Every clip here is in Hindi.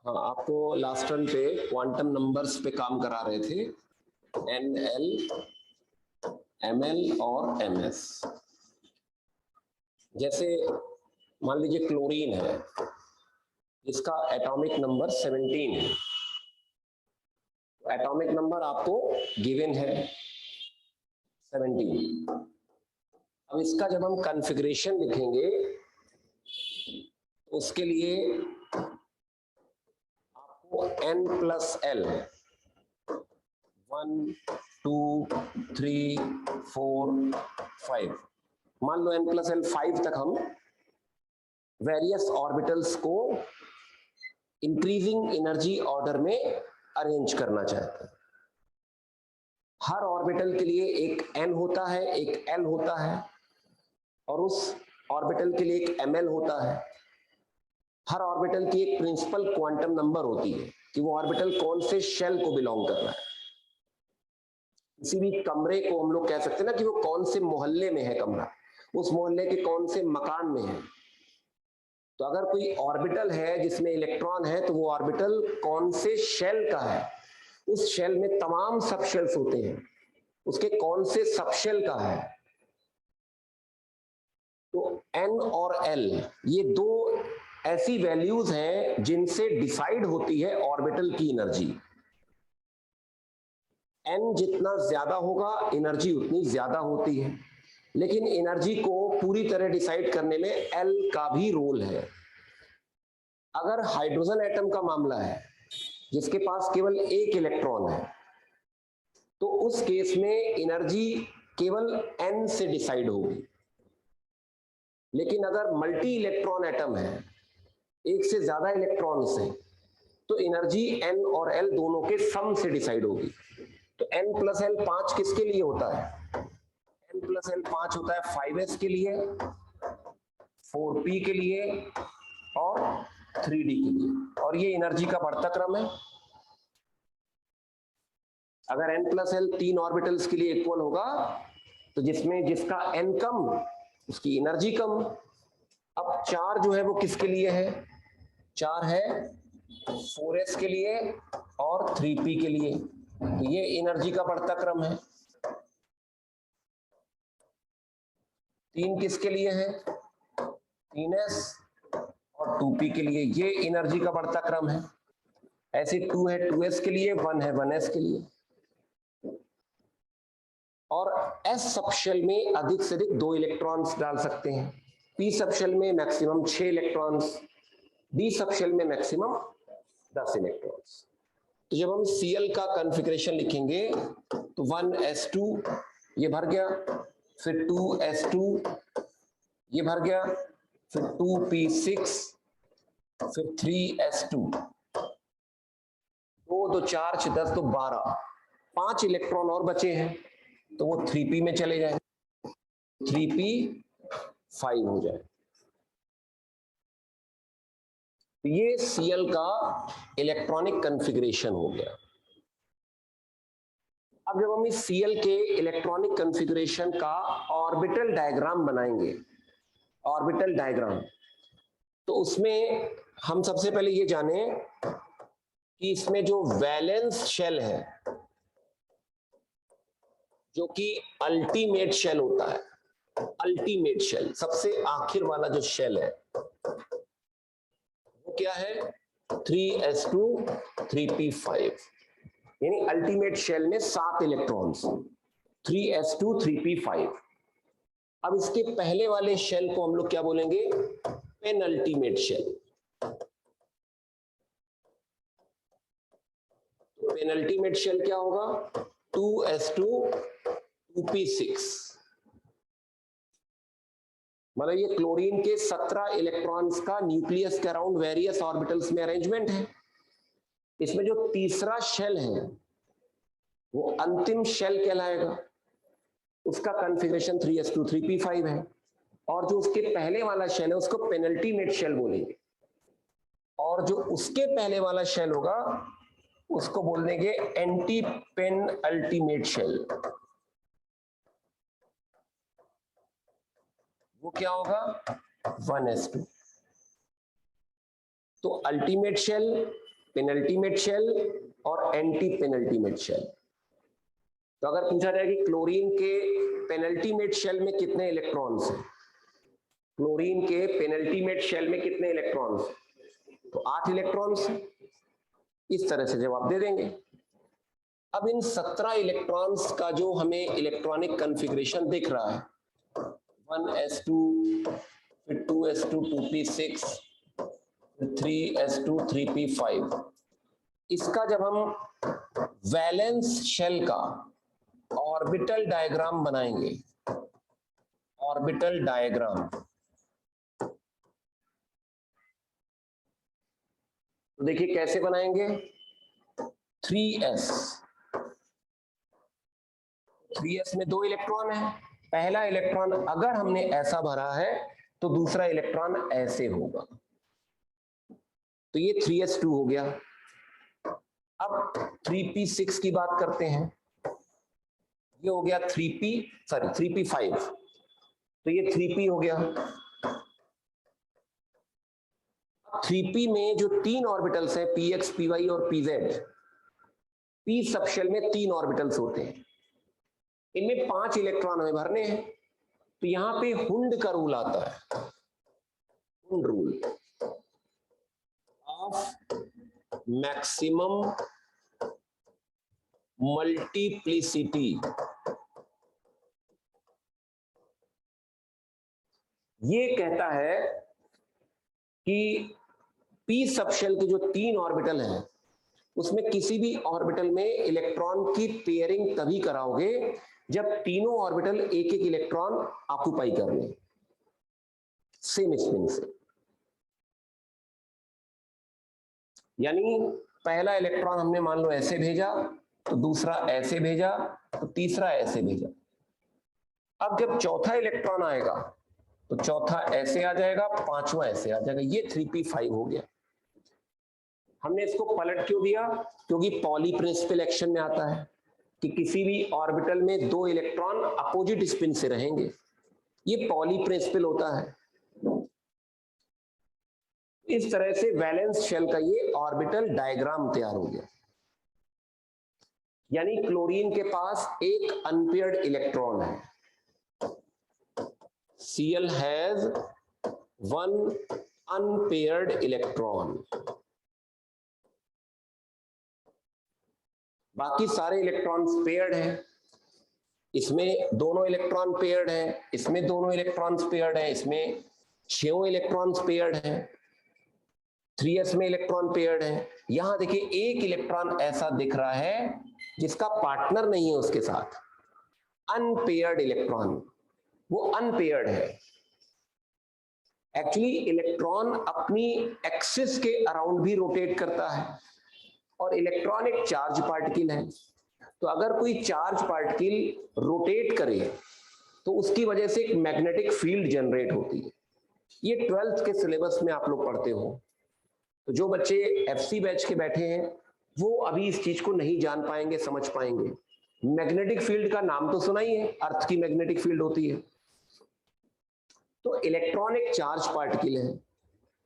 हाँ, आपको लास्ट टर्न पे क्वांटम नंबर्स पे काम करा रहे थे, NL, ML और MS। जैसे मान लीजिए क्लोरीन है, इसका एटॉमिक नंबर 17 है। एटॉमिक नंबर आपको गिवन है 17। अब इसका जब हम कॉन्फ़िगरेशन लिखेंगे तो उसके लिए आपको N+L 1 2 3 4 5, मान लो N+L 5 तक हम वेरियस ऑर्बिटल्स को इंक्रीजिंग एनर्जी ऑर्डर में अरेंज करना चाहते हैं। हर ऑर्बिटल के लिए एक N होता है, एक L होता है, और उस ऑर्बिटल के लिए एक ML होता है। हर ऑर्बिटल की एक प्रिंसिपल क्वांटम नंबर होती है कि वो ऑर्बिटल कौन से शेल को बिलोंग कर रहा है। किसी भी कमरे को हम लोग कह सकते हैं ना कि वो कौन से मोहल्ले में है कमरा, उस मोहल्ले के कौन से मकान में है। तो अगर कोई ऑर्बिटल है जिसमें इलेक्ट्रॉन है तो वो ऑर्बिटल कौन से शेल का है, उस शेल में तमाम सब शेल्स होते हैं, उसके कौन से सब शेल का है। तो N और L ये दो ऐसी वैल्यूज हैं जिनसे डिसाइड होती है ऑर्बिटल की एनर्जी। N जितना ज्यादा होगा एनर्जी उतनी ज्यादा होती है, लेकिन एनर्जी को पूरी तरह डिसाइड करने में L का भी रोल है। अगर हाइड्रोजन एटम का मामला है जिसके पास केवल एक इलेक्ट्रॉन है, तो उस केस में एनर्जी केवल N से डिसाइड होगी। लेकिन अगर मल्टी इलेक्ट्रॉन एटम है, एक से ज्यादा इलेक्ट्रॉन्स हैं, तो एनर्जी N और L दोनों के सम से डिसाइड होगी। तो N+L 5 किसके लिए होता है? N+L 5 होता है 5s के लिए, 4p के लिए और 3d के लिए, और ये एनर्जी का बढ़ता क्रम है। अगर N+L 3 ऑर्बिटल्स के लिए इक्वल होगा तो जिसमें जिसका N कम उसकी एनर्जी कम। अब 4 जो है वो किसके लिए है? 4 है 4s के लिए और 3p के लिए, तो ये एनर्जी का बढ़ता क्रम है। 3 किसके लिए है? 3s और 2p के लिए, ये एनर्जी का बढ़ता क्रम है। ऐसे 2 है 2s के लिए, 1 है 1s के लिए। और s सबशेल में अधिक से अधिक 2 इलेक्ट्रॉन्स डाल सकते हैं, p सबशेल में मैक्सिमम 6 इलेक्ट्रॉन्स, d सबशेल में मैक्सिमम 10 इलेक्ट्रॉन्स। तो जब हम Cl का कॉन्फ़िगरेशन लिखेंगे तो 1s2 ये भर गया, फिर 2s2 ये भर गया, फिर 2p6, फिर 3s2, 2 2 4 6 10 तो 12, 5 इलेक्ट्रॉन और बचे हैं तो वो 3p में चले जाए, 3p5 हो जाए। ये Cl का इलेक्ट्रॉनिक कॉन्फ़िगरेशन हो गया। अब जब हम इस Cl के इलेक्ट्रॉनिक कॉन्फ़िगरेशन का ऑर्बिटल डायग्राम बनाएंगे, ऑर्बिटल डायग्राम, तो उसमें हम सबसे पहले ये जाने कि इसमें जो वैलेंस शेल है, जो कि अल्टीमेट शेल होता है, अल्टीमेट शेल सबसे आखिर वाला जो शेल है वो क्या है? 3s2 3p5, यानी अल्टीमेट शेल में 7 इलेक्ट्रॉन्स, 3s2 3p5। अब इसके पहले वाले शेल को हम लोग क्या बोलेंगे? Penultimate shell. पेनल्टीमेट शेल क्या होगा? 2s2 2p6, मतलब ये क्लोरीन के 17 इलेक्ट्रॉन्स का न्यूक्लियस के अराउंड वेरियस ऑर्बिटल्स में अरेंजमेंट है। इसमें जो तीसरा शेल है वो अंतिम शेल कहलाएगा, उसका कॉन्फ़िगरेशन 3s2 3p5 है, और जो उसके पहले वाला शेल है उसको पेनल्टीमेट शेल बोलेंगे, और जो उसके पहले वाला शेल होगा उसको बोल देंगे एंटी पेन अल्टीमेट शेल। वो क्या होगा? 1s2। तो अल्टीमेट शेल, पेनल्टीमेट शेल और एंटी पेनल्टीमेट शेल। तो अगर पूछा जाए कि क्लोरीन के पेनल्टीमेट शेल में कितने इलेक्ट्रॉन्स हैं, क्लोरीन के पेनल्टीमेट शेल में कितने इलेक्ट्रॉन्स, तो 8 इलेक्ट्रॉन्स। इस तरह से जवाब दे देंगे। अब इन 17 इलेक्ट्रॉन्स का जो हमें इलेक्ट्रॉनिक कॉन्फ़िगरेशन दिख रहा है, 1s2 फिर 2s2 2p6 3s2 3p5, इसका जब हम वैलेंस शेल का ऑर्बिटल डायग्राम बनाएंगे, ऑर्बिटल डायग्राम, तो देखिए कैसे बनाएंगे। 3s में 2 इलेक्ट्रॉन है। पहला इलेक्ट्रॉन अगर हमने ऐसा भरा है तो दूसरा इलेक्ट्रॉन ऐसे होगा, तो ये 3s2 हो गया। अब 3p6 की बात करते हैं, ये हो गया 3p5, तो ये 3p हो गया। 3p में जो 3 ऑर्बिटल्स हैं, px, py और pz, p सबशेल में 3 ऑर्बिटल्स होते हैं, इनमें 5 इलेक्ट्रॉन हमें भरने हैं। तो यहां पे हुंड का रूल आता है, Hund rule of maximum multiplicity. ये कहता है कि p सबशेल के जो 3 ऑर्बिटल हैं उसमें किसी भी ऑर्बिटल में इलेक्ट्रॉन की पेयरिंग तभी कराओगे जब तीनों ऑर्बिटल एक एक इलेक्ट्रॉन ऑक्युपाई कर लें सेम स्पिन से। यानी पहला इलेक्ट्रॉन हमने मान लो ऐसे भेजा, तो दूसरा ऐसे भेजा, तो तीसरा ऐसे भेजा। अब जब चौथा इलेक्ट्रॉन आएगा तो चौथा ऐसे आ जाएगा, पांचवा ऐसे आ जाएगा, ये 3p5 हो गया। हमने इसको पलट क्यों दिया? क्योंकि पॉली प्रिंसिपल एक्शन में आता है कि किसी भी ऑर्बिटल में 2 इलेक्ट्रॉन अपोजिट स्पिन से रहेंगे, ये पॉली प्रिंसिपल होता है। इस तरह से वैलेंस शेल का ये ऑर्बिटल डायग्राम तैयार हो गया। यानी क्लोरीन के पास एक अनपेयर्ड इलेक्ट्रॉन है, Cl has 1 unpaired electron, बाकी सारे इलेक्ट्रॉन्स पेयर्ड हैं। इसमें दोनों इलेक्ट्रॉन पेयर्ड हैं, इसमें दोनों इलेक्ट्रॉन्स पेयर्ड हैं, इसमें 6 इलेक्ट्रॉन्स पेयर्ड हैं, 3s में इलेक्ट्रॉन पेयर्ड हैं। यहां देखिए एक इलेक्ट्रॉन ऐसा दिख रहा है जिसका पार्टनर नहीं है उसके साथ, अनपेयर्ड इलेक्ट्रॉन, वो अनपेयर्ड है। एक्चुअली इलेक्ट्रॉन अपनी एक्सिस के अराउंड भी रोटेट करता है और इलेक्ट्रॉन एक चार्ज पार्टिकल है। तो अगर कोई चार्ज पार्टिकल रोटेट करे तो उसकी वजह से एक मैग्नेटिक फील्ड जनरेट होती है। ये 12th के सिलेबस में आप लोग पढ़ते हो। तो जो बच्चे एफसी बैच के बैठे हैं वो अभी इस चीज को नहीं जान पाएंगे, समझ पाएंगे। मैग्नेटिक फील्ड का नाम तो सुना ही है, अर्थ की मैग्नेटिक फील्ड होती है। तो इलेक्ट्रॉन एक चार्ज पार्टिकल है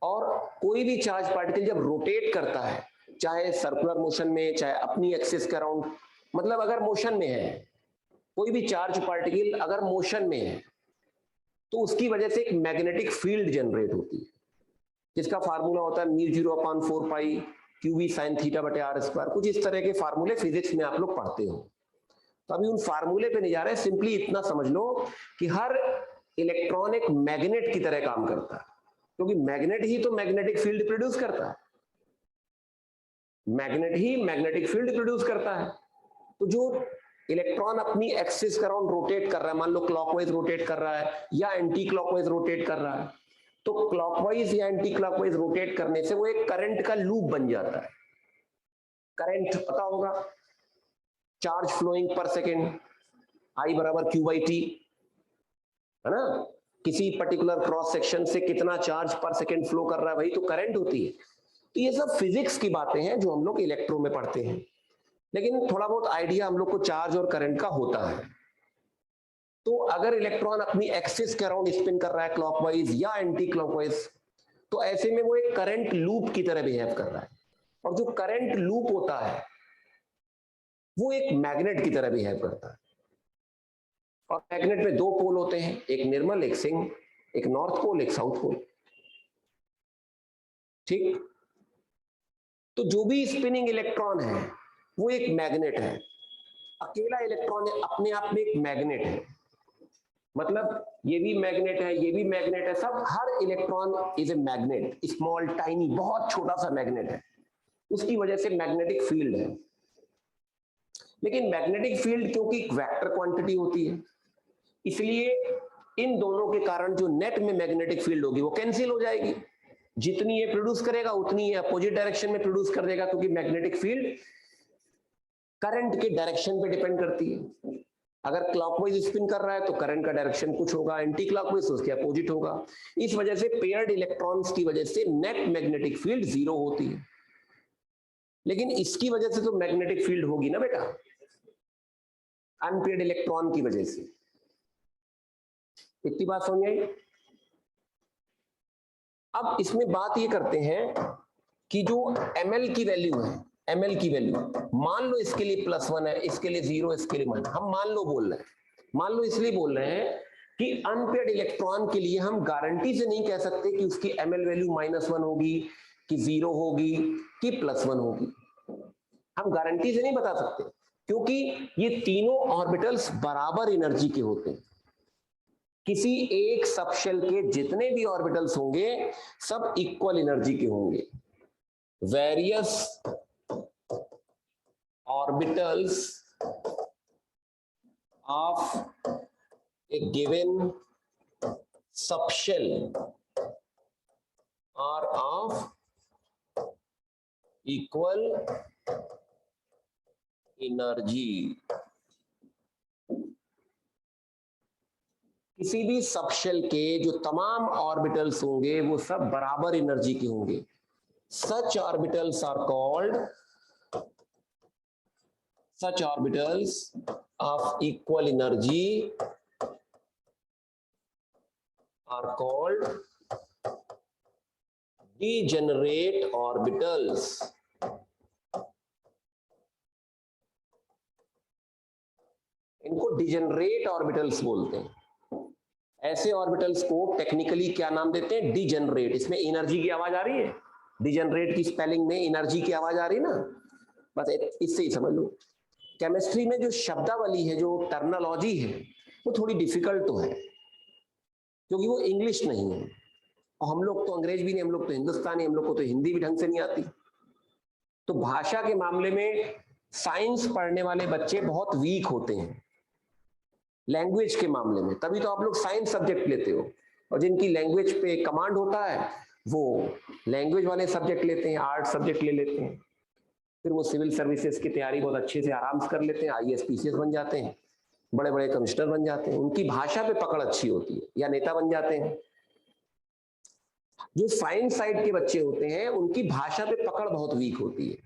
और कोई भी चार्ज पार्टिकल जब रोटेट करता है, चाहे सर्कुलर मोशन में चाहे अपनी एक्सिस के अराउंड, मतलब अगर मोशन में है कोई भी चार्ज पार्टिकल, अगर मोशन में है तो उसकी वजह से एक मैग्नेटिक फील्ड जनरेट होती है जिसका फार्मूला होता है μ0/4 पाई QV sin θ/r²। कुछ इस तरह के फार्मूले फिजिक्स में आप लोग पढ़ते हो। तो अभी उन फार्मूले पे नहीं जा रहे, सिंपली इतना समझ लो कि हर इलेक्ट्रॉन एक मैग्नेट की तरह काम करता है, क्योंकि मैग्नेट ही तो मैग्नेटिक फील्ड प्रोड्यूस करता है, मैग्नेट ही मैग्नेटिक फील्ड प्रोड्यूस करता है। तो जो इलेक्ट्रॉन अपनी एक्सिस के अराउंड रोटेट कर रहा है, मान लो क्लॉकवाइज रोटेट कर रहा है या एंटी क्लॉकवाइज रोटेट कर रहा है, तो क्लॉकवाइज या एंटी क्लॉकवाइज रोटेट करने से वो एक करंट का लूप बन जाता है। करंट पता होगा, charge flowing per second, I = Q/T, है ना। किसी पर्टिकुलर क्रॉस सेक्शन से कितना चार्ज पर सेकेंड फ्लो कर रहा है, वही तो करंट होती है। तो ये सब फिजिक्स की बातें हैं जो हम लोग इलेक्ट्रो में पढ़ते हैं, लेकिन थोड़ा बहुत आइडिया हम लोग को चार्ज और करंट का होता है। तो अगर इलेक्ट्रॉन अपनी एक्सिस के अराउंड स्पिन कर रहा है क्लॉकवाइज या एंटी क्लॉकवाइज, तो ऐसे में वो एक करंट लूप की तरह बिहेव कर रहा है। और जो करंट लूप होता है वो एक मैग्नेट की तरह बिहेव करता है। और मैग्नेट में दो पोल होते हैं, एक निर्मल एक सिंक, एक नॉर्थ पोल एक साउथ पोल। ठीक, तो जो भी स्पिनिंग इलेक्ट्रॉन है वो एक मैग्नेट है। अकेला इलेक्ट्रॉन अपने आप में एक मैग्नेट है, मतलब ये भी मैग्नेट है, ये भी मैग्नेट है, सब हर electron is a magnet, small tiny, बहुत छोटा सा मैग्नेट है, उसकी वजह से मैग्नेटिक फील्ड है। लेकिन मैग्नेटिक फील्ड क्योंकि वेक्टर क्वांटिटी होती है, इसलिए इन दोनों के कारण जो नेट में मैग्नेटिक फील्ड होगी वो कैंसिल हो जाएगी। जितनी ये प्रोड्यूस करेगा उतनी ये अपोजिट डायरेक्शन में प्रोड्यूस कर देगा, क्योंकि मैग्नेटिक फील्ड करंट के डायरेक्शन पे डिपेंड करती है। अगर क्लॉकवाइज स्पिन कर रहा है तो करंट का डायरेक्शन कुछ होगा, एंटी क्लॉकवाइज उसके अपोजिट होगा। इस वजह से पेयर्ड इलेक्ट्रॉन्स की वजह से नेट मैग्नेटिक फील्ड 0 होती है। लेकिन इसकी वजह से तो मैग्नेटिक फील्ड होगी ना बेटा, अनपेयर्ड इलेक्ट्रॉन की वजह से। इतनी बात समझ आई? अब इसमें बात ये करते हैं कि जो ml की वैल्यू है, ml की वैल्यू मान लो इसके लिए +1 है, इसके लिए 0, इसके लिए -, हम मान लो बोल रहे हैं, मान लो इसलिए बोल रहे हैं कि अनपेयर्ड इलेक्ट्रॉन के लिए हम गारंटी से नहीं कह सकते कि उसकी ml वैल्यू -1 होगी कि 0 होगी कि +1 होगी। हम गारंटी से नहीं बता सकते, क्योंकि ये तीनों ऑर्बिटल्स बराबर एनर्जी के होते हैं। किसी एक सबशेल के जितने भी ऑर्बिटल्स होंगे सब इक्वल एनर्जी के होंगे। Various orbitals of a given subshell are of equal energy. किसी भी सबशेल के जो तमाम ऑर्बिटल्स होंगे वो सब बराबर एनर्जी के होंगे। Such orbitals are called, such orbitals of equal energy are called degenerate orbitals. इनको डिजेनरेट ऑर्बिटल्स बोलते हैं। ऐसे ऑर्बिटल्स को टेक्निकली क्या नाम देते हैं? डिजेनरेट। इसमें एनर्जी की आवाज आ रही है? डिजेनरेट की स्पेलिंग में एनर्जी की आवाज आ रही ना, बस इससे ही समझ लो। केमिस्ट्री में जो शब्दावली है, जो टर्मिनोलॉजी है, वो थोड़ी डिफिकल्ट तो है, क्योंकि वो इंग्लिश नहीं है, और हम लोग तो अंग्रेज भी नहीं, हम लोग तो हिंदुस्तानी, हम लोग को तो हिंदी भी ढंग से नहीं आती। तो भाषा के मामले में साइंस पढ़ने वाले बच्चे बहुत वीक होते हैं लैंग्वेज के मामले में, तभी तो आप लोग साइंस सब्जेक्ट लेते हो। और जिनकी लैंग्वेज पे कमांड होता है वो लैंग्वेज वाले सब्जेक्ट लेते हैं, आर्ट सब्जेक्ट ले लेते हैं, फिर वो सिविल सर्विसेज की तैयारी बहुत अच्छे से आराम से कर लेते हैं, IAS PCS बन जाते हैं, बड़े बड़े कमिश्नर बन जाते हैं, उनकी भाषा पे पकड़ अच्छी होती है, या नेता बन जाते हैं। जो साइंस साइड के बच्चे होते हैं उनकी भाषा पे पकड़ बहुत वीक होती है,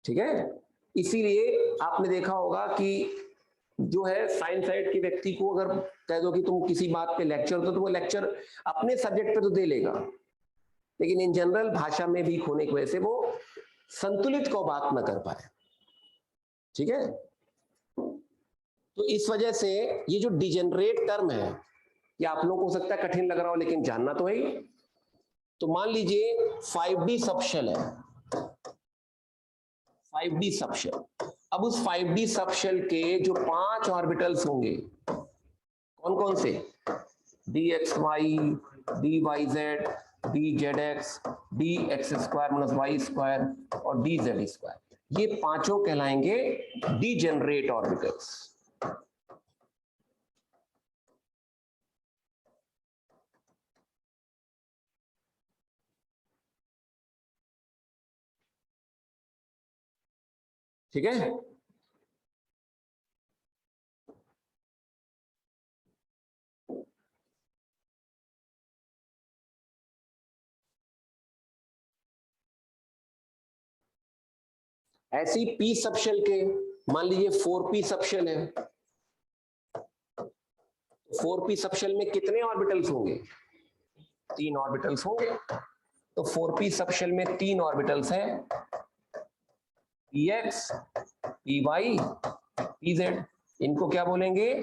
ठीक है। इसीलिए आपने देखा होगा कि जो है साइंस साइड के व्यक्ति को अगर कह दो कि तुम किसी बात पे लेक्चर दो, तो वो लेक्चर अपने सब्जेक्ट पे तो दे लेगा, लेकिन इन जनरल भाषा में वीक होने की वजह से वो संतुलित को बात ना कर पाए, ठीक है। तो इस वजह से ये जो डिजेनरेट टर्म है, ये आप लोगों को हो सकता है कठिन लग रहा हो, लेकिन जानना तो है ही। तो मान लीजिए 5D सबशेल है, 5D सबशेल। अब उस 5D सबशेल के जो 5 ऑर्बिटल्स होंगे, कौन कौन से? dxy, dyz, dzx, dx² - y² और dz², ये पांचों कहलाएंगे डिजेनरेट ऑर्बिटल्स। ठीक है। ऐसी पी सबशेल के मान लीजिए 4p सबशेल है, 4p सबशेल में कितने ऑर्बिटल्स होंगे? 3 ऑर्बिटल्स होंगे। तो 4p सबशेल में 3 ऑर्बिटल्स हैं, px, py, pz। इनको क्या बोलेंगे?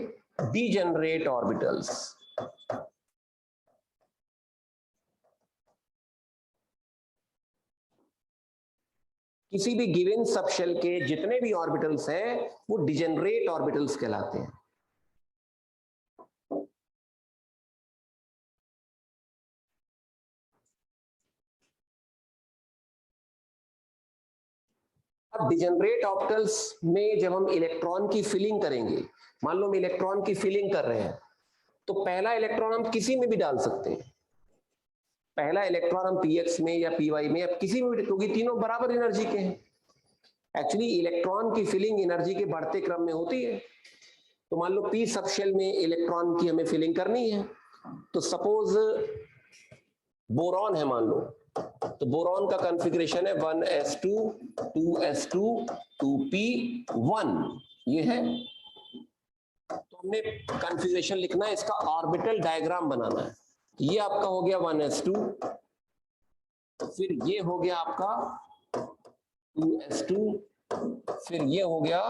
Degenerate orbitals. किसी भी गिवन सबशेल के जितने भी ऑर्बिटल्स हैं वो डिजेनरेट ऑर्बिटल्स कहलाते हैं। अब डिजेनरेट ऑर्बिटल्स में जब हम इलेक्ट्रॉन की फिलिंग करेंगे, मान लो हम इलेक्ट्रॉन की फिलिंग कर रहे हैं, तो पहला इलेक्ट्रॉन हम किसी में भी डाल सकते हैं। पहला इलेक्ट्रॉन हम px में या py में या किसी में भी, क्योंकि तीनों बराबर एनर्जी के हैं। एक्चुअली इलेक्ट्रॉन की फिलिंग एनर्जी के बढ़ते क्रम में होती है। तो मान लो p सबशेल में इलेक्ट्रॉन की हमें फिलिंग करनी है, तो सपोज बोरॉन है मान लो, तो बोरॉन का कॉन्फ़िगरेशन है 1s2 2s2 2p1, ये है। तो हमने कॉन्फ़िगरेशन लिखना है, इसका ऑर्बिटल डायग्राम बनाना है। ये आपका हो गया 1s2, फिर ये हो गया आपका 2s2, फिर ये हो गया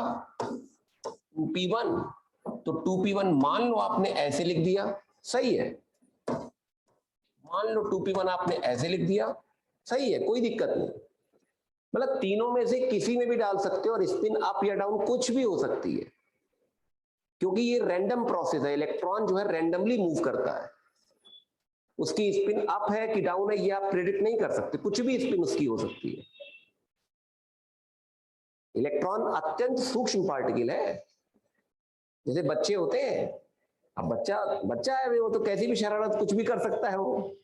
2p1। तो 2p1 मान लो आपने ऐसे लिख दिया, सही है। मान लो 2p1 आपने ऐसे लिख दिया, सही है, कोई दिक्कत नहीं। मतलब तीनों में से किसी में भी डाल सकते हो और स्पिन अप या डाउन कुछ भी हो सकती है, क्योंकि ये रैंडम प्रोसेस है। इलेक्ट्रॉन जो है रैंडमली मूव करता है, उसकी स्पिन अप है कि डाउन है ये आप प्रेडिक्ट नहीं कर सकते, कुछ भी स्पिन उसकी हो सकती है। इलेक्ट्रॉन अत्यंत सूक्ष्म पार्टिकल है, जैसे बच्चे होते हैं। अब बच्चा है वो तो कैसी भी शरारत कुछ भी कर सकता है। वो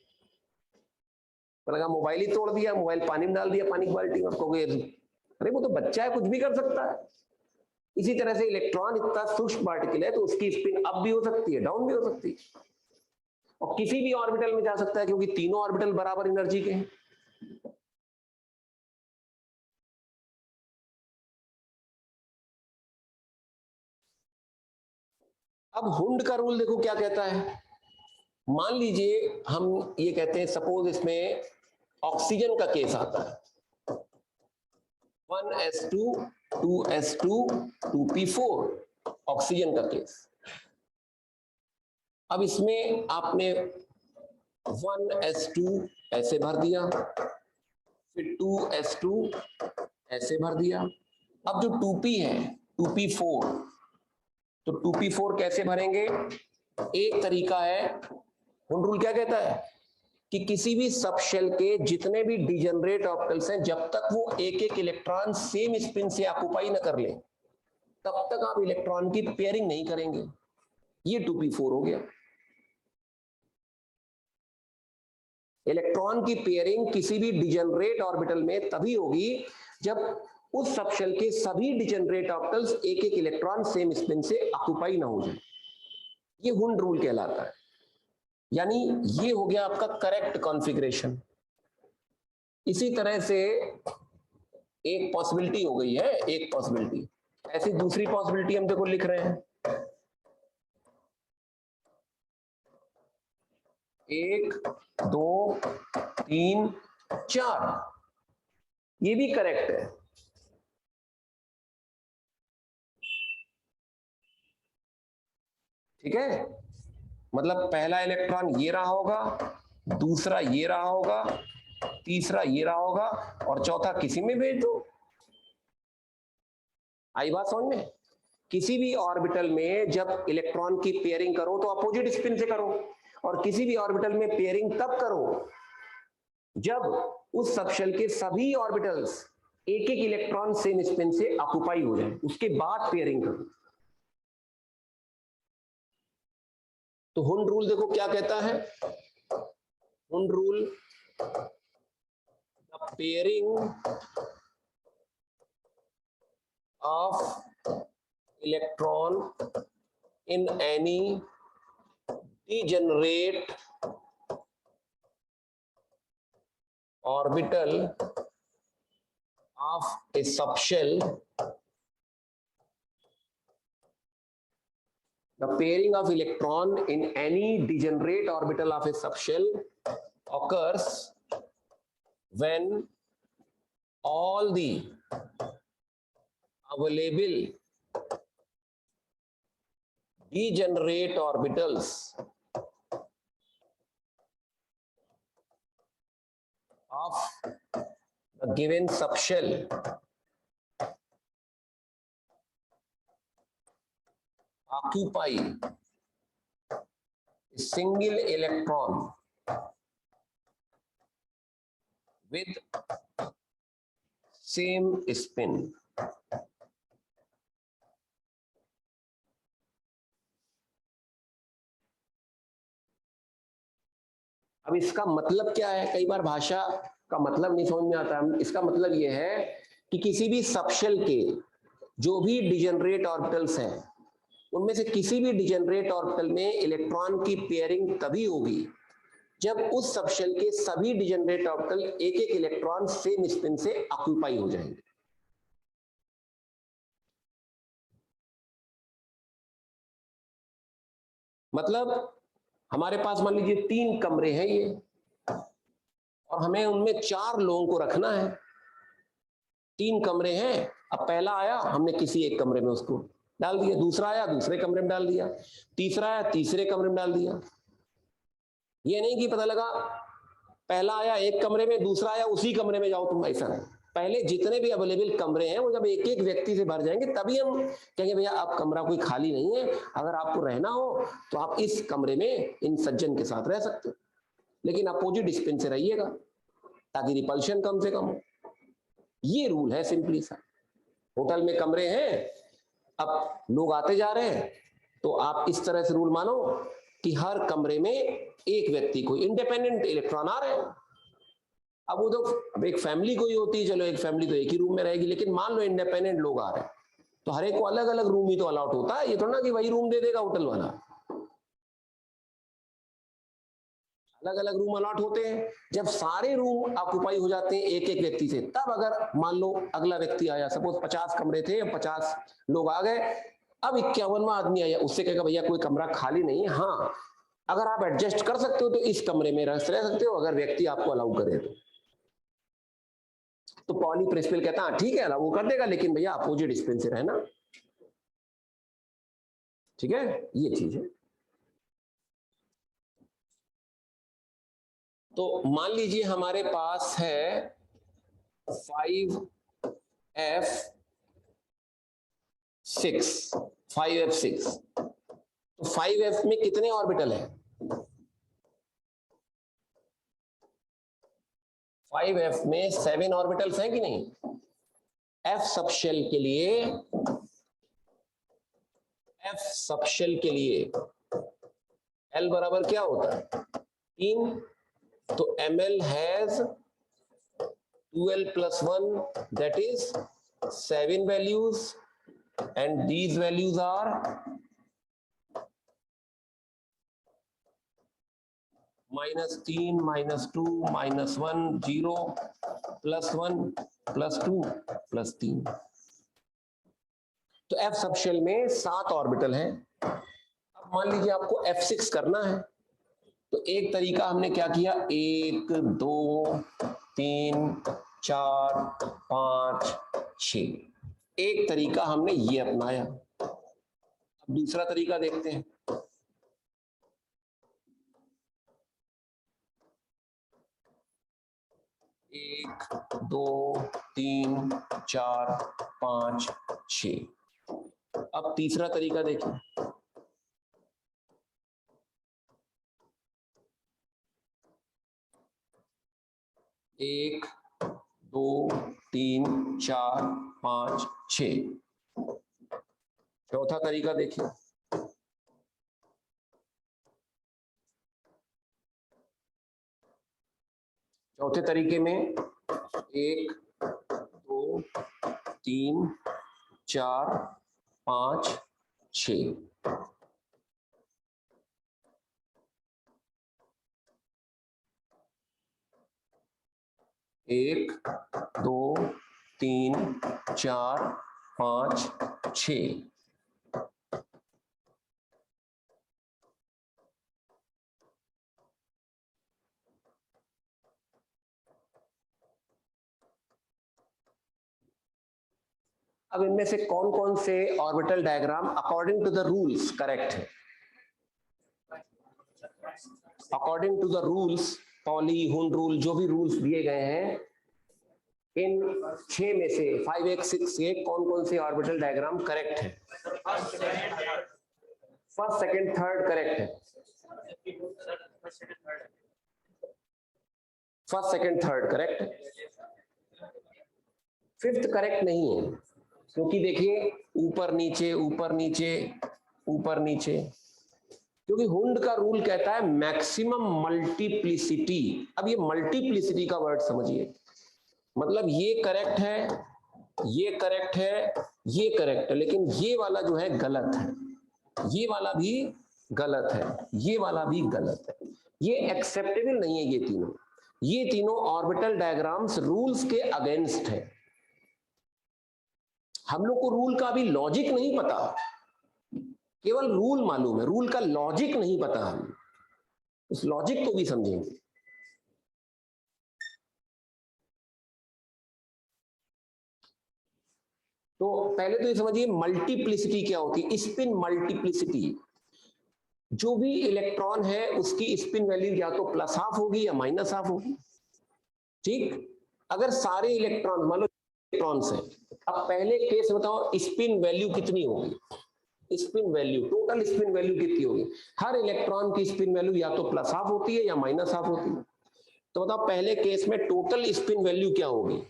लगा मोबाइल ही तोड़ दिया, मोबाइल पानी में डाल दिया, पानी की बाल्टी में, कहोगे अरे वो तो बच्चा है कुछ भी कर सकता है। इसी तरह से इलेक्ट्रॉन इतना सूक्ष्म पार्टिकल है तो उसकी स्पिन अप भी हो सकती है, डाउन भी हो सकती है, और किसी भी ऑर्बिटल में जा सकता है, क्योंकि तीनों ऑर्बिटल बराबर एनर्जी के हैं। अब हुंड का रूल देखो क्या कहता है। मान लीजिए हम ये कहते हैं, सपोज इसमें ऑक्सीजन का केस आता है, 1s2 2s2 2p4, ऑक्सीजन का केस। अब इसमें आपने 1s2 ऐसे भर दिया, फिर 2s2 ऐसे भर दिया। अब जो 2p है 2p4, तो 2p4 कैसे भरेंगे? एक तरीका है, हुंड रूल क्या कहता है कि किसी भी सबशेल के जितने भी डिजेनरेट ऑर्बिटल्स हैं, जब तक वो एक एक इलेक्ट्रॉन सेम स्पिन से ऑक्युपाई न कर ले, तब तक आप इलेक्ट्रॉन की पेयरिंग नहीं करेंगे। ये 2p4 हो गया। इलेक्ट्रॉन की पेयरिंग किसी भी डिजेनरेट ऑर्बिटल में तभी होगी जब उस सबशेल के सभी डिजेनरेट ऑर्बिटल्स एक एक इलेक्ट्रॉन सेम स्पिन से ऑक्युपाई ना हो जाए। ये हुंड रूल कहलाता है। यानी ये हो गया आपका करेक्ट कॉन्फ़िगरेशन। इसी तरह से एक पॉसिबिलिटी हो गई है, एक पॉसिबिलिटी। ऐसी दूसरी पॉसिबिलिटी हम देखो लिख रहे हैं, 1 2 3 4, ये भी करेक्ट है। ठीक है, मतलब पहला इलेक्ट्रॉन ये रहा होगा, दूसरा ये रहा होगा, तीसरा ये रहा होगा, और चौथा किसी में भेज दो। आई बात समझ में? किसी भी ऑर्बिटल में जब इलेक्ट्रॉन की पेयरिंग करो तो अपोजिट स्पिन से करो, और किसी भी ऑर्बिटल में पेयरिंग तब करो जब उस सबशेल के सभी ऑर्बिटल्स एक एक इलेक्ट्रॉन सेम स्पिन से ऑक्युपाई हो जाए, उसके बाद पेयरिंग करो। तो हुंड रूल देखो क्या कहता है। Hund rule, the pairing of electron in any degenerate orbital of a subshell, the pairing of electron in any degenerate orbital of a subshell occurs when all the available degenerate orbitals of the given subshell occupy a single electron with same spin. अब इसका मतलब क्या है? कई बार भाषा का मतलब नहीं समझ में आता। इसका मतलब यह है कि किसी भी सबशेल के जो भी डिजेनरेट ऑर्बिटल्स हैं, उनमें से किसी भी डिजेनरेट ऑर्बिटल में इलेक्ट्रॉन की पेयरिंग तभी होगी जब उस सबशेल के सभी डिजेनरेट ऑर्बिटल एक एक इलेक्ट्रॉन सेम स्पिन से ऑक्यूपाई हो जाएंगे। मतलब हमारे पास मान लीजिए 3 कमरे हैं ये, और हमें उनमें 4 लोगों को रखना है। 3 कमरे हैं, अब पहला आया हमने किसी एक कमरे में उसको डाल दिया, दूसरा आया दूसरे कमरे में डाल दिया, तीसरा आया तीसरे कमरे में डाल दिया। ये नहीं कि पता लगा पहला आया एक कमरे में, दूसरा आया उसी कमरे में जाओ तुम, ऐसा नहीं। पहले जितने भी अवेलेबल कमरे हैं वो जब एक एक व्यक्ति से भर जाएंगे तभी हम कहेंगे भैया अब कमरा कोई खाली नहीं है, अगर आपको रहना हो तो आप इस कमरे में इन सज्जन के साथ रह सकते हो, लेकिन अपोजिट स्पिन से रहिएगा ताकि रिपल्शन कम से कम हो। ये रूल है सिंपली सा। होटल में कमरे हैं, अब लोग आते जा रहे हैं, तो आप इस तरह से रूल मानो कि हर कमरे में एक व्यक्ति को इंडिपेंडेंट इलेक्ट्रॉन आ रहे हैं। अब वो तो अब एक फैमिली कोई होती है, चलो एक फैमिली तो एक ही रूम में रहेगी, लेकिन मान लो इंडिपेंडेंट लोग आ रहे हैं तो हर एक को अलग अलग रूम ही तो अलॉट होता है। ये थोड़ा ना कि वही रूम दे देगा होटल वाला, अलग अलग रूम अलॉट होते हैं। जब सारे रूम ऑक्युपाई हो जाते हैं एक एक व्यक्ति से, तब अगर मान लो अगला व्यक्ति आया, सपोज 50 कमरे थे, 50 लोग आ गए, अब 51वां आदमी आया, उससे कहेगा भैया कोई कमरा खाली नहीं है, हाँ अगर आप एडजस्ट कर सकते हो तो इस कमरे में रह सकते हो, अगर व्यक्ति आपको अलाउ करे तो पॉली प्रिंसिपल कहता है ठीक है अलाउ कर देगा, लेकिन भैया अपोजिट स्पिन से रहना। ठीक है, ये चीज है। तो मान लीजिए हमारे पास है 5f6 तो 5f में कितने ऑर्बिटल है? 5f में 7 ऑर्बिटल्स हैं कि नहीं? f सबशेल के लिए L बराबर क्या होता है? 3। तो ml has 2l plus 1 that is 7 values and these values are -3 -2 -1 0 +1 +2 +3। तो f सबशेल में 7 ऑर्बिटल हैं। अब मान लीजिए आपको f6 करना है, तो एक तरीका हमने क्या किया, 1 2 3 4 5 6, एक तरीका हमने ये अपनाया। अब दूसरा तरीका देखते हैं। एक 2 3 4 5 6। अब तीसरा तरीका देखिए। एक 2 3 4 5 6। चौथा तरीका देखिए। चौथे तरीके में 1 2 3 4 5 6। 1 2 3 4 5 6। अब इनमें से कौन कौन से orbital diagram according to the rules correct है? According to the rules, Pauli Hund rule, जो भी रूल्स दिए गए हैं, इन 6 में से 5x 6 से कौन कौन से ऑर्बिटल डायग्राम करेक्ट है? फर्स्ट सेकंड थर्ड करेक्ट है। फर्स्ट सेकंड थर्ड करेक्ट है। फिफ्थ करेक्ट नहीं है, क्योंकि देखिए ऊपर नीचे ऊपर नीचे ऊपर नीचे, क्योंकि हुंड का रूल कहता है मैक्सिमम मल्टीप्लिसिटी। अब ये मल्टीप्लिसिटी का वर्ड समझिए, मतलब ये करेक्ट है, ये करेक्ट है, ये करेक्ट है, लेकिन ये वाला जो है गलत है, ये वाला भी गलत है, ये वाला भी गलत है, ये एक्सेप्टेबल नहीं है। ये तीनों ऑर्बिटल डायग्राम्स रूल्स के अगेंस्ट है। हम लोग को रूल का भी लॉजिक नहीं पता, केवल रूल मालूम है, रूल का लॉजिक नहीं पता। हम उस लॉजिक को भी समझेंगे। तो पहले तो ये समझिए मल्टीप्लिसिटी क्या होती है। स्पिन मल्टीप्लिसिटी, जो भी इलेक्ट्रॉन है उसकी स्पिन वैल्यू या तो प्लस हाफ होगी या माइनस हाफ होगी। ठीक, अगर सारे इलेक्ट्रॉन, मान लो इलेक्ट्रॉन्स हैं, अब पहले केस बताओ स्पिन वैल्यू कितनी होगी? Spin value, total spin value कितनी होगी? हर इलेक्ट्रॉन की स्पिन वैल्यू या तो प्लस हाफ होती है या माइनस हाफ होती है। तो बताओ पहले केस में टोटल स्पिन वैल्यू क्या होगी?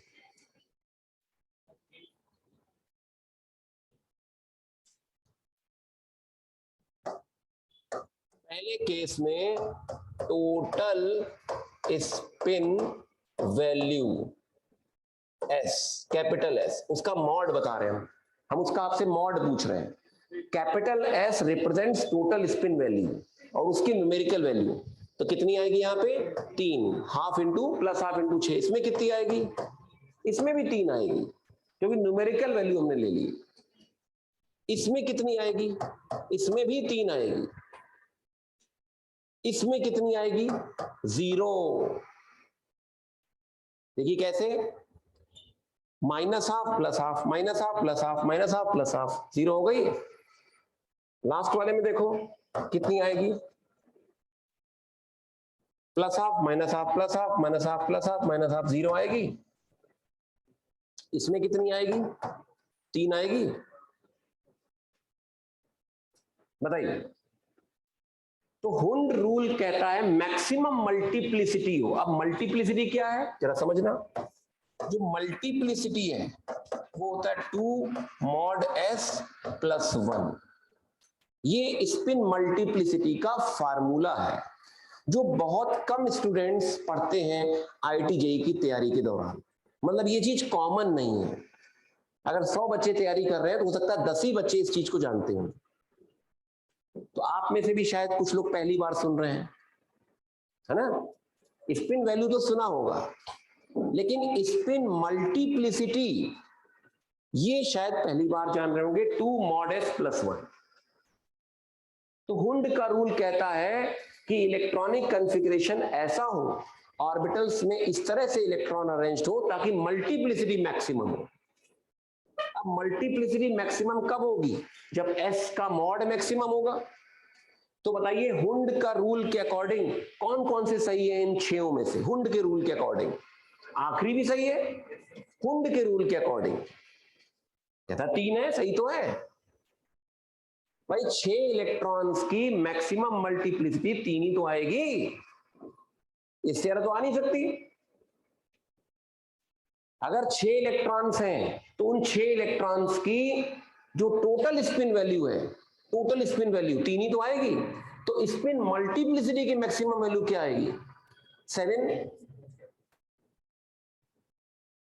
पहले केस में total spin value S, capital S, उसका मॉड बता रहे हैं हम उसका आपसे मॉड पूछ रहे हैं। Capital S represents total spin value और उसकी न्यूमेरिकल वैल्यू, तो कितनी आएगी यहाँ पे? 3, half into plus half into 6। इसमें कितनी आएगी? इसमें भी 3 आएगी, क्योंकि न्यूमेरिकल वैल्यू हमने ले ली। इसमें कितनी आएगी? इसमें भी 3 आएगी। इसमें कितनी आएगी? 0। देखिए कैसे, minus half plus half, minus half plus half, minus half plus half, 0 हो गई। लास्ट वाले में देखो कितनी आएगी? Plus half minus half plus half minus half plus half minus half, 0 आएगी। इसमें कितनी आएगी? 3 आएगी। बताइए। तो हुंड रूल कहता है मैक्सिमम मल्टीप्लिसिटी हो। अब मल्टीप्लिसिटी क्या है जरा समझना। जो मल्टीप्लिसिटी है वो होता है 2 mod s प्लस 1। ये स्पिन मल्टीप्लिसिटी का फार्मूला है जो बहुत कम स्टूडेंट्स पढ़ते हैं आईआईटी जेईई की तैयारी के दौरान। मतलब ये चीज कॉमन नहीं है। अगर 100 बच्चे तैयारी कर रहे हैं तो हो सकता है 10 ही बच्चे इस चीज को जानते हैं। तो आप में से भी शायद कुछ लोग पहली बार सुन रहे हैं, है ना? स्पिन वैल्यू तो सुना होगा, लेकिन स्पिन मल्टीप्लिसिटी ये शायद पहली बार जान रहे होंगे। 2 mod s प्लस 1। तो हुंड का रूल कहता है कि इलेक्ट्रॉनिक कॉन्फ़िगरेशन ऐसा हो, ऑर्बिटल्स में इस तरह से इलेक्ट्रॉन अरेंज्ड हो ताकि मल्टीप्लिसिटी मैक्सिमम हो। अब मल्टीप्लिसिटी मैक्सिमम कब होगी? जब s का मॉड मैक्सिमम होगा। तो बताइए हुंड का रूल के अकॉर्डिंग कौन कौन से सही है इन 6 में से? हुंड के रूल के अकॉर्डिंग आखिरी भी सही है। हुंड के रूल के अकॉर्डिंग कहता 3 है, सही तो है भाई। 6 इलेक्ट्रॉन्स की मैक्सिमम मल्टीप्लिसिटी 3 ही तो आएगी, इससे ज्यादा तो आ नहीं सकती। अगर 6 इलेक्ट्रॉन्स हैं तो उन 6 इलेक्ट्रॉन्स की जो टोटल स्पिन वैल्यू है, टोटल स्पिन वैल्यू 3 ही तो आएगी। तो स्पिन मल्टीप्लिसिटी की मैक्सिमम वैल्यू क्या आएगी? 7।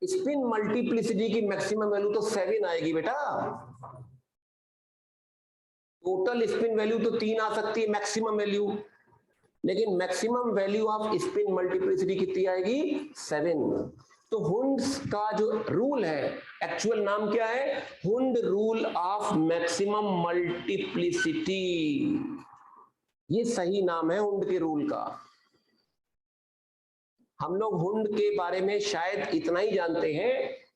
स्पिन मल्टीप्लिसिटी की मैक्सिमम वैल्यू तो 7 आएगी बेटा। टोटल स्पिन वैल्यू तो 3 आ सकती है मैक्सिमम वैल्यू, लेकिन maximum value off spin multiplicity कितनी आएगी? 7। तो हुंड का जो रूल है, एक्चुअल नाम क्या है? Hund rule of maximum multiplicity. ये सही नाम है हुंड के रूल का। हम लोग हुंड के बारे में शायद इतना ही जानते हैं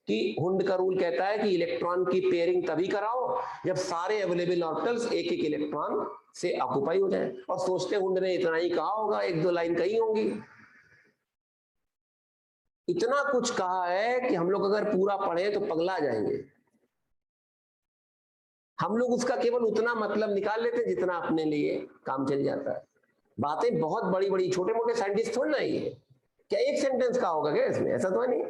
कि हुंड का रूल कहता है कि इलेक्ट्रॉन की पेयरिंग तभी कराओ जब सारे अवेलेबल ऑर्बिटल्स एक एक इलेक्ट्रॉन से ऑक्यूपाई हो जाए। और सोचते हुंड ने इतना ही कहा होगा, एक दो लाइन कही होंगी। इतना कुछ कहा है कि हम लोग अगर पूरा पढ़े तो पगला जाएंगे। हम लोग उसका केवल उतना मतलब निकाल लेते हैं जितना अपने लिए काम चल जाता है। बातें बहुत बड़ी बड़ी, छोटे मोटे साइंटिस्ट थोड़ी ना ये, क्या एक सेंटेंस का होगा क्या इसमें, ऐसा तो है नहीं।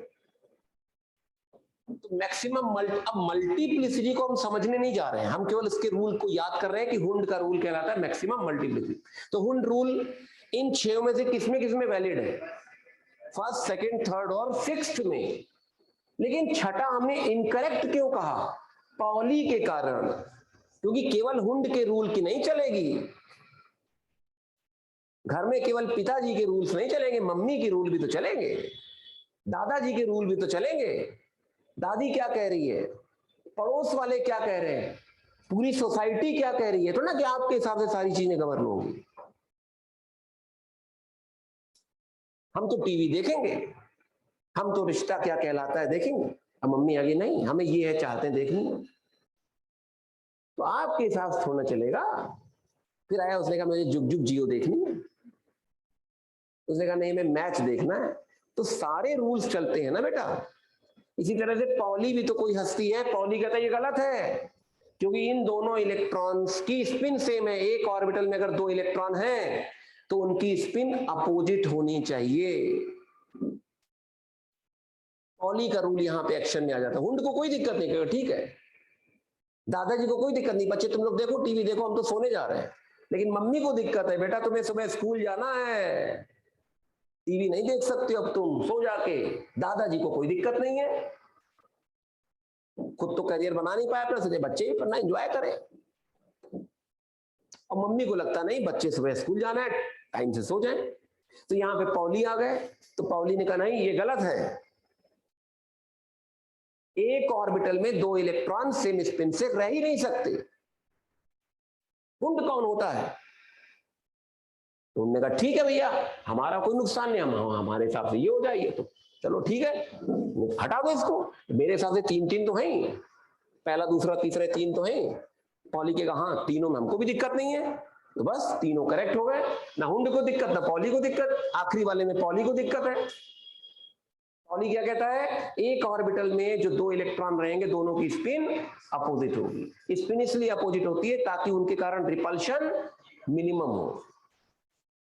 तो मैक्सिमम अब मल्टीप्लिसिटी को हम समझने नहीं जा रहे हैं, हम केवल इसके रूल को याद कर रहे हैं कि हुंड का रूल कहलाता है मैक्सिमम मल्टीप्लिसिटी। तो हुंड रूल इन 6 में से किसमें वैलिड है? फर्स्ट, सेकंड, थर्ड और सिक्स्थ में। लेकिन छठा हमने इनकरेक्ट क्यों कहा? पॉली के कारण, क्योंकि केवल हुंड के रूल की नहीं चलेगी। घर में केवल पिताजी के रूल्स नहीं चलेंगे, मम्मी के रूल भी तो चलेंगे, दादाजी के रूल भी तो चलेंगे। दादी क्या कह रही है, पड़ोस वाले क्या कह रहे हैं, पूरी सोसाइटी क्या कह रही है, तो ना कि आपके हिसाब से सारी चीजें गवर्न होंगी। हम तो टीवी देखेंगे, हम तो रिश्ता क्या कहलाता है देखेंगे, अब मम्मी आगे नहीं, हमें ये है चाहते हैं देखनी है, तो आपके हिसाब से थोड़ा चलेगा। फिर आया, उसने कहा मुझे जुग जुग जियो देखनी है, उसने कहा नहीं मैं मैच देखना है। तो सारे रूल्स चलते हैं ना बेटा। इसी तरह से पॉली भी तो कोई हस्ती है, पॉली कहता है ये गलत है, क्योंकि इन दोनों इलेक्ट्रॉन्स की स्पिन सेम है। एक ऑर्बिटल में अगर दो इलेक्ट्रॉन हैं तो उनकी स्पिन अपोजिट होनी चाहिए। पॉली का रूल यहां पे एक्शन में आ जाता है। हुंड को कोई दिक्कत नहीं, कहेगा ठीक है, दादाजी को कोई दिक्कत नहीं, बच्चे तुम लोग देखो टीवी देखो, हम तो सोने जा रहे हैं। लेकिन मम्मी को दिक्कत है, बेटा तुम्हें सुबह स्कूल जाना है, टीवी नहीं देख सकते अब तुम, सो जाके। दादाजी को कोई दिक्कत नहीं है, खुद तो करियर बना नहीं पाया, प्लस बच्चे भी पढ़ना एंजॉय करें। और मम्मी को लगता नहीं बच्चे सुबह स्कूल जाना है, टाइम से सो जाएं। तो यहाँ पे पॉली आ गए, तो पॉली ने कहा नहीं ये गलत है, एक ऑर्बिटल में दो इलेक्ट्रॉन सेम स्पिन से रह ही नहीं सकते। हुंड कौन होता है? तो उन्होंने कहा ठीक है भैया, हमारा कोई नुकसान नहीं, हम हमारे हिसाब से ये हो जाएगी, तो चलो ठीक है हटा दो इसको। मेरे हिसाब से तीन तीन तो हैं, पहला दूसरा तीसरा तीन तो हैं। पॉली के कहा हाँ तीनों में हमको भी दिक्कत नहीं है, तो बस तीनों करेक्ट हो गए, ना हुंड को दिक्कत ना पॉली को दिक्कत। आखिरी वाले में पॉली को दिक्कत है। पॉली क्या कहता है, एक ऑर्बिटल में जो दो इलेक्ट्रॉन रहेंगे दोनों की स्पिन अपोजिट होगी। स्पिन इसलिए अपोजिट होती है ताकि उनके कारण रिपल्शन मिनिमम हो।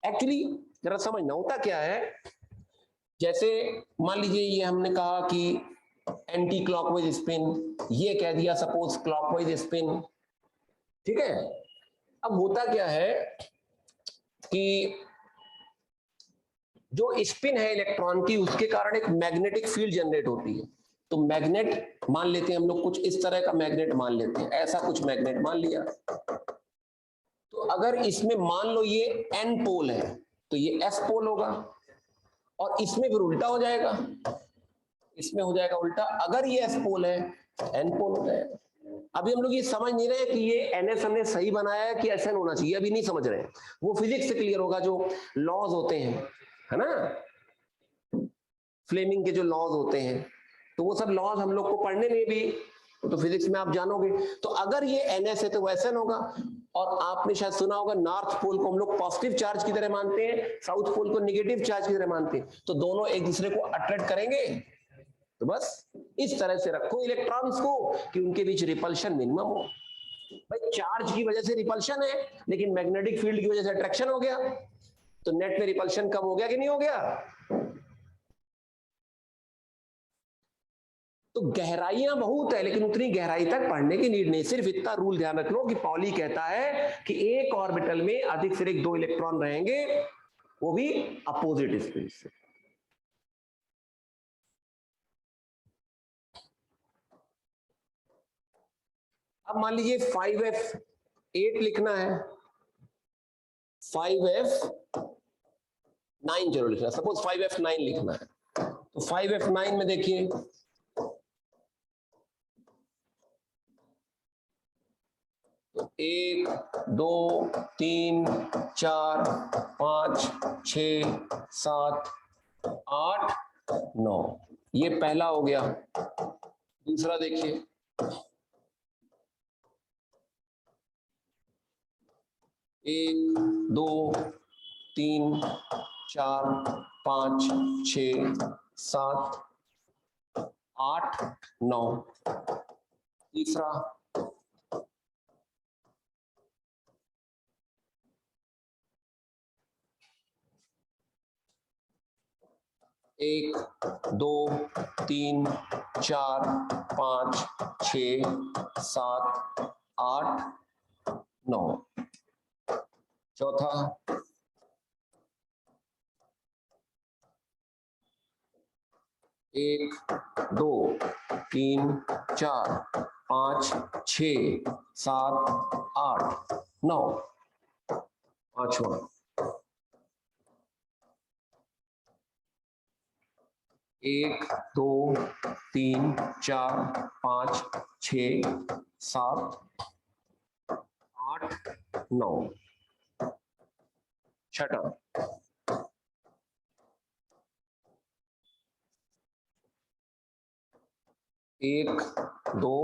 एक्चुअली जरा समझना होता क्या है, जैसे मान लीजिए ये हमने कहा कि एंटी क्लॉकवाइज स्पिन, ये कह दिया सपोज क्लॉकवाइज स्पिन, ठीक है। अब होता क्या है कि जो स्पिन है इलेक्ट्रॉन की, उसके कारण एक मैग्नेटिक फील्ड जनरेट होती है। तो मैग्नेट मान लेते हैं हम लोग, कुछ इस तरह का मैग्नेट मान लेते हैं, ऐसा कुछ मैग्नेट मान लिया। तो अगर इसमें मान लो ये एन पोल है तो ये एस पोल होगा, और इसमें फिर उल्टा हो जाएगा, इसमें हो जाएगा उल्टा। अगर ये एस पोल है एन पोल हो जाएगा। अभी हम लोग ये समझ नहीं रहे कि ये एनएस हमने सही बनाया है कि ऐसा होना चाहिए, अभी नहीं समझ रहे। वो फिजिक्स से क्लियर होगा, जो लॉज होते हैं है ना, फ्लेमिंग के जो लॉज होते हैं, तो वो सब लॉज हम लोग को पढ़ने में भी, तो फिजिक्स में आप जानोगे। तो अगर ये एनएस है तो वैसा होगा। और आपने शायद सुना होगा नॉर्थ पोल को हम लोग पॉजिटिव चार्ज की तरह मानते हैं, साउथ पोल को नेगेटिव चार्ज की तरह मानते हैं, तो दोनों एक दूसरे को अट्रैक्ट करेंगे। तो बस इस तरह से रखो इलेक्ट्रॉन्स को कि उनके बीच रिपल्शन मिनिमम हो। भाई चार्ज की वजह से रिपल्शन है, लेकिन मैग्नेटिक फील्ड की वजह से अट्रैक्शन हो गया, तो नेट में रिपल्शन कम हो गया कि नहीं हो गया? तो गहराइयां बहुत है, लेकिन उतनी गहराई तक पढ़ने की नीड नहीं। सिर्फ इतना रूल ध्यान रख लो कि पॉली कहता है कि एक ऑर्बिटल में अधिक से अधिक दो इलेक्ट्रॉन रहेंगे, वो भी अपोजिट स्पिन से। अब मान लीजिए 5f8 लिखना है, 5f9 जरूर लिखना है, सपोज 5f9 लिखना है। तो 5f9 में देखिए, तो 1 2 3 4 5 6 7 8 9, ये पहला हो गया। दूसरा देखिए, एक, दो, तीन, चार, पाँच, छ, सात, आठ, नौ। तीसरा, एक, दो, तीन, चार, पाँच, छ, सात, आठ, नौ। चौथा, एक, दो, तीन, चार, पाँच, छ, सात, आठ, नौ। पांचवा, एक, दो, तीन, चार, पाँच, छ, सात, आठ, नौ। छठा, एक, दो,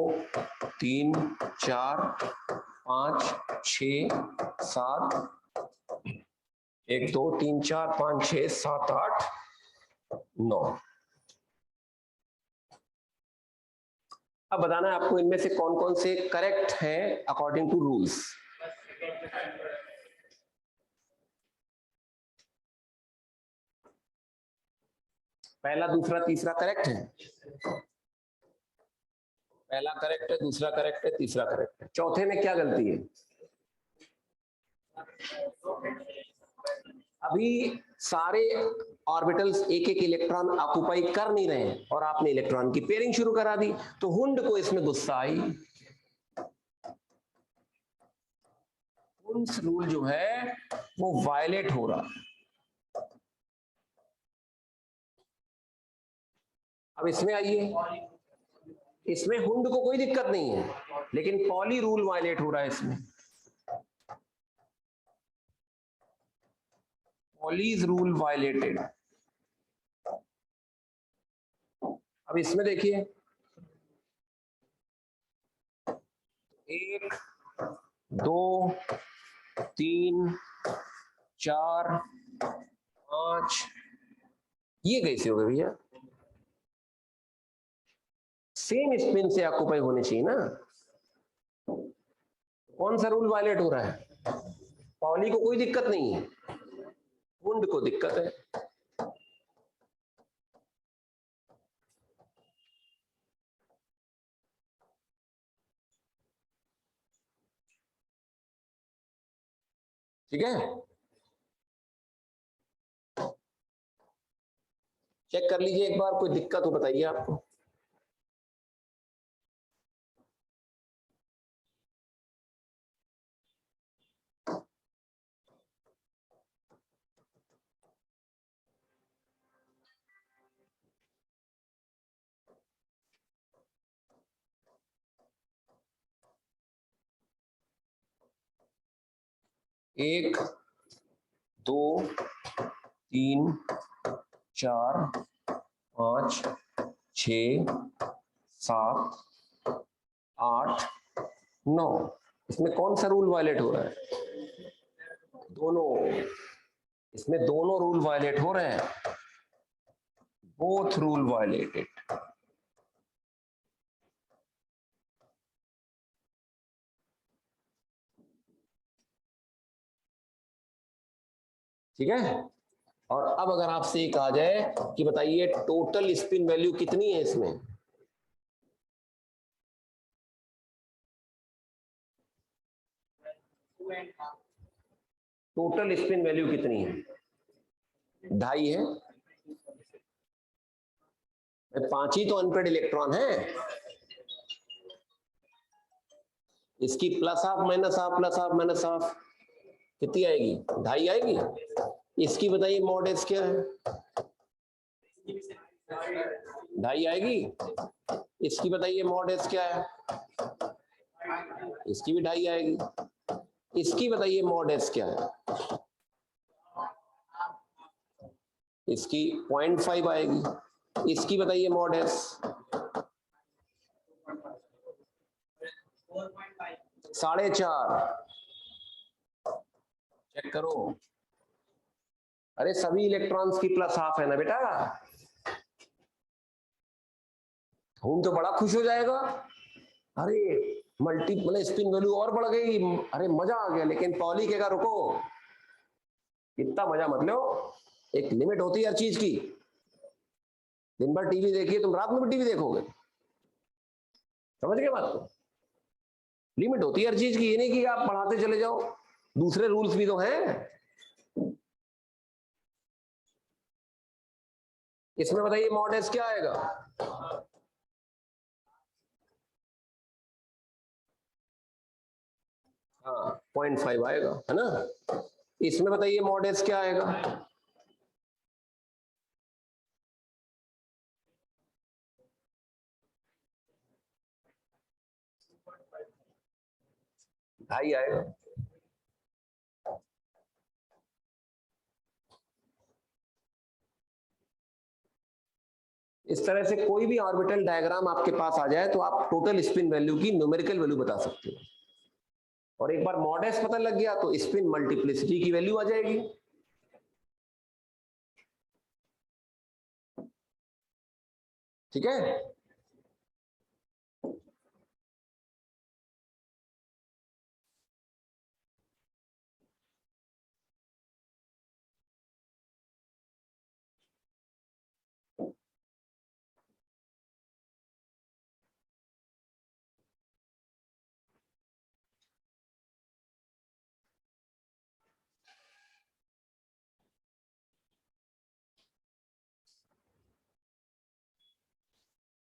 तीन, चार, पाँच, छ, सात, एक, दो, तीन, चार, पाँच, छ, सात, आठ, नौ। अब बताना है आपको इनमें से कौन कौन से करेक्ट हैं अकॉर्डिंग टू रूल्स। पहला, दूसरा, तीसरा करेक्ट है। पहला करेक्ट है, दूसरा करेक्ट है, तीसरा करेक्ट है। चौथे में क्या गलती है? अभी सारे ऑर्बिटल्स एक एक इलेक्ट्रॉन ऑक्युपाई कर नहीं रहे हैं और आपने इलेक्ट्रॉन की पेयरिंग शुरू करा दी, तो हुंड को इसमें गुस्सा आई। हुंड्स रूल जो है वो वायलेट हो रहा है। अब इसमें आइए, इसमें हुंड को कोई दिक्कत नहीं है, लेकिन पॉली रूल वायलेट हो रहा है इसमें। Pauli's rule violated. अब इसमें देखिए, एक, दो, तीन, चार, पांच, ये कैसे हो गए भैया? सेम स्पिन से ऑक्युपाई होने चाहिए ना। कौन सा रूल वायलेट हो रहा है? पॉली को कोई दिक्कत नहीं है, वुंड को दिक्कत है। ठीक है, चेक कर लीजिए एक बार, कोई दिक्कत हो बताइए आपको। एक, दो, तीन, चार, पांच, छ, सात, आठ, नौ। इसमें कौन सा रूल वायलेट हो रहा है? दोनों। इसमें दोनों रूल वायलेट हो रहे हैं, बोथ रूल वायलेटेड। ठीक है, और अब अगर आपसे एक आ जाए कि बताइए टोटल स्पिन वैल्यू कितनी है इसमें, टोटल स्पिन वैल्यू कितनी है? 2.5 है। 5 ही तो अनपेड इलेक्ट्रॉन है। इसकी plus half minus half plus half minus half कितनी आएगी? 2.5 आएगी। इसकी बताइए मॉड क्या है? 2.5 आएगी। इसकी बताइए मॉड क्या है? इसकी भी 2.5 आएगी। इसकी बताइए मॉड क्या है? इसकी 0.5 आएगी। इसकी बताइए मॉड एस। 4.5। चेक करो। अरे सभी इलेक्ट्रॉन्स की प्लस हाफ है ना बेटा। हम तो बड़ा खुश हो जाएगा। अरे मल्टी मतलब स्पिन वैल्यू और बढ़ गई, अरे मजा आ गया। लेकिन पॉली कहेगा रुको, इतना मजा मत लो, एक लिमिट होती है हर चीज की। दिन भर टीवी देखिए, तुम रात में भी टीवी देखोगे, समझ गए बात को। लिमिट होती है हर चीज की, ये नहीं कि आप बढ़ाते चले जाओ, दूसरे रूल्स भी तो हैं। इसमें बताइए मॉड एस क्या आएगा। हाँ 0.5 आएगा, है ना। इसमें बताइए मॉड एस क्या आएगा। ढाई आएगा। इस तरह से कोई भी ऑर्बिटल डायग्राम आपके पास आ जाए तो आप टोटल स्पिन वैल्यू की न्यूमेरिकल वैल्यू बता सकते हो। और एक बार मॉड एस पता लग गया तो स्पिन मल्टीप्लिसिटी की वैल्यू आ जाएगी। ठीक है।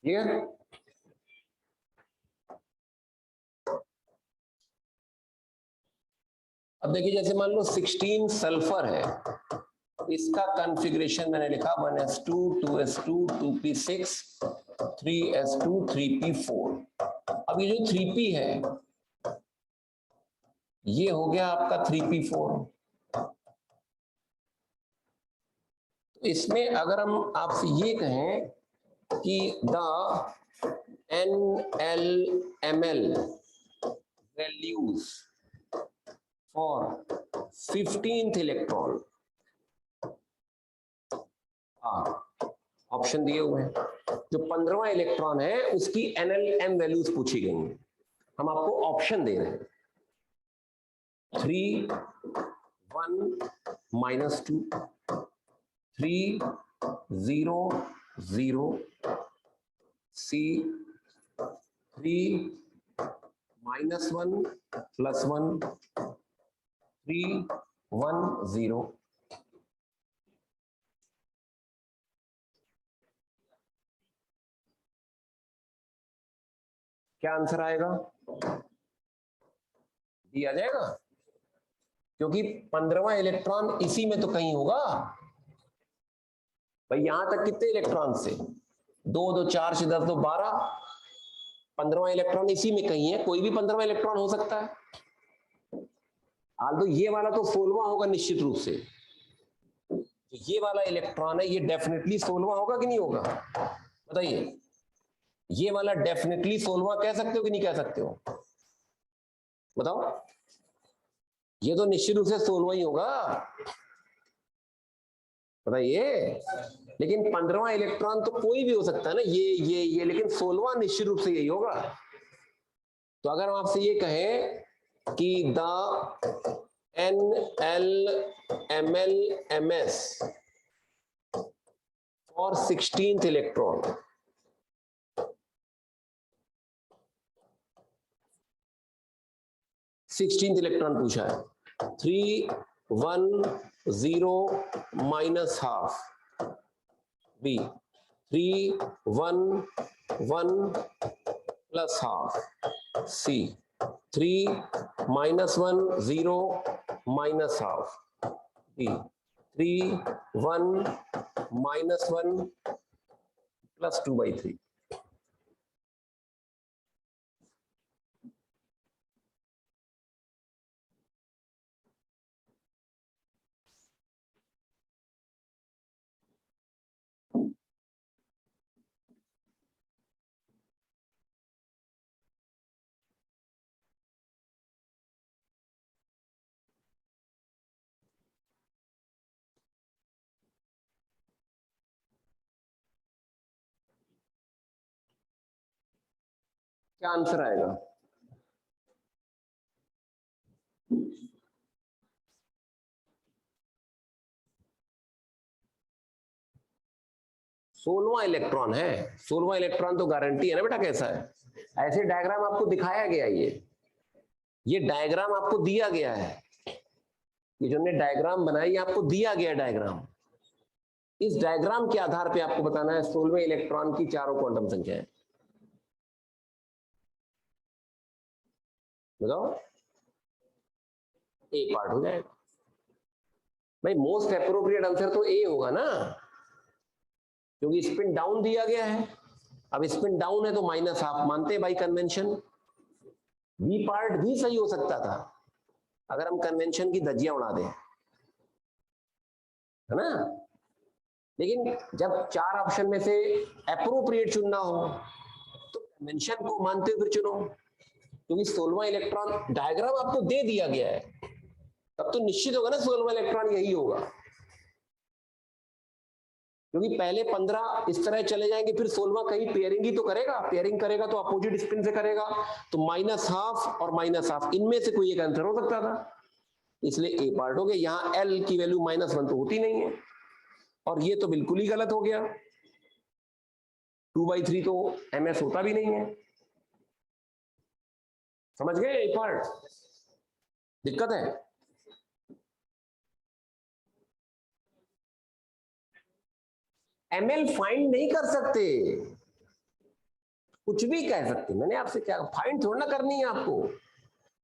ठीक है। अब देखिए जैसे मान लो 16 सल्फर है, इसका कॉन्फ़िगरेशन मैंने लिखा 1s2 2s2 2p6 3s2 3p4। अब ये जो 3p है ये हो गया आपका 3p4। तो इसमें अगर हम आपसे ये कहें कि the NLML values for 15th electron, option दिए हुए हैं, जो 15वां इलेक्ट्रॉन है उसकी NLM वैल्यूज पूछी गई हैं। हम आपको ऑप्शन दे रहे हैं 3 1 -2 3 0 0 C 3 -1 +1 3 1 0। क्या आंसर आएगा? डी आ जाएगा, क्योंकि 15वां इलेक्ट्रॉन इसी में तो कहीं होगा भाई। यहां तक कितने इलेक्ट्रॉन से 2 2 4 से 10 2 12, 15वां इलेक्ट्रॉन इसी में कहीं है। कोई भी 15वां इलेक्ट्रॉन हो सकता है। तो ये वाला तो 16वां होगा निश्चित रूप से। तो ये वाला इलेक्ट्रॉन है, ये डेफिनेटली 16वां होगा कि नहीं होगा बताइए। ये वाला डेफिनेटली 16वां कह सकते हो कि नहीं कह सकते हो बताओ। ये तो निश्चित रूप से 16वां ही होगा बताइए। लेकिन 15वां इलेक्ट्रॉन तो कोई भी हो सकता है ना, ये लेकिन 16वां निश्चित रूप से यही होगा। तो अगर हम आपसे ये कहें कि द NLMS और 16th इलेक्ट्रॉन, 16th इलेक्ट्रॉन पूछा है 3 1 0 -12 B 3 1 1 +12 C 3 -1 0 -12 D 3 1 -1 +2/3। क्या आंसर आएगा? सोलवा इलेक्ट्रॉन है। 16वां इलेक्ट्रॉन तो गारंटी है ना बेटा। कैसा है? ऐसे डायग्राम आपको दिखाया गया, ये डायग्राम आपको दिया गया है, ये जो हमने डायग्राम बनाई आपको दिया गया डायग्राम। इस डायग्राम के आधार पे आपको बताना है 16वें इलेक्ट्रॉन की चारों क्वांटम संख्या है। बताओ, ए पार्ट हो जाएगा भाई। मोस्ट एप्रोप्रिएट आंसर तो ए होगा ना, क्योंकि स्पिन डाउन दिया गया है। अब स्पिन डाउन है तो माइनस हाफ मानते हैं भाई कन्वेंशन। बी पार्ट भी सही हो सकता था अगर हम कन्वेंशन की धज्जियां उड़ा दें, है ना। लेकिन जब 4 ऑप्शन में से एप्रोप्रिएट चुनना हो तो कन्वेंशन को मानते हुए चुनो, क्योंकि 16वां इलेक्ट्रॉन डायग्राम आपको दे दिया गया है, तब तो निश्चित होगा ना 16वां इलेक्ट्रॉन यही होगा। क्योंकि पहले 15 इस तरह चले जाएंगे, फिर 16वां कहीं पेयरिंग ही तो करेगा, पेयरिंग करेगा तो अपोजिट स्पिन से करेगा, तो माइनस हाफ और माइनस हाफ इनमें से कोई एक आंसर हो सकता था, इसलिए ए पार्ट हो गया। यहां एल की वैल्यू -1 तो होती नहीं है, और ये तो बिल्कुल ही गलत हो गया। 2/3 तो ms होता भी नहीं है। समझ गए? ए पार्ट दिक्कत है। ml फाइंड नहीं कर सकते, कुछ भी कह सकते। मैंने आपसे क्या फाइंड थोड़ा ना करनी है आपको,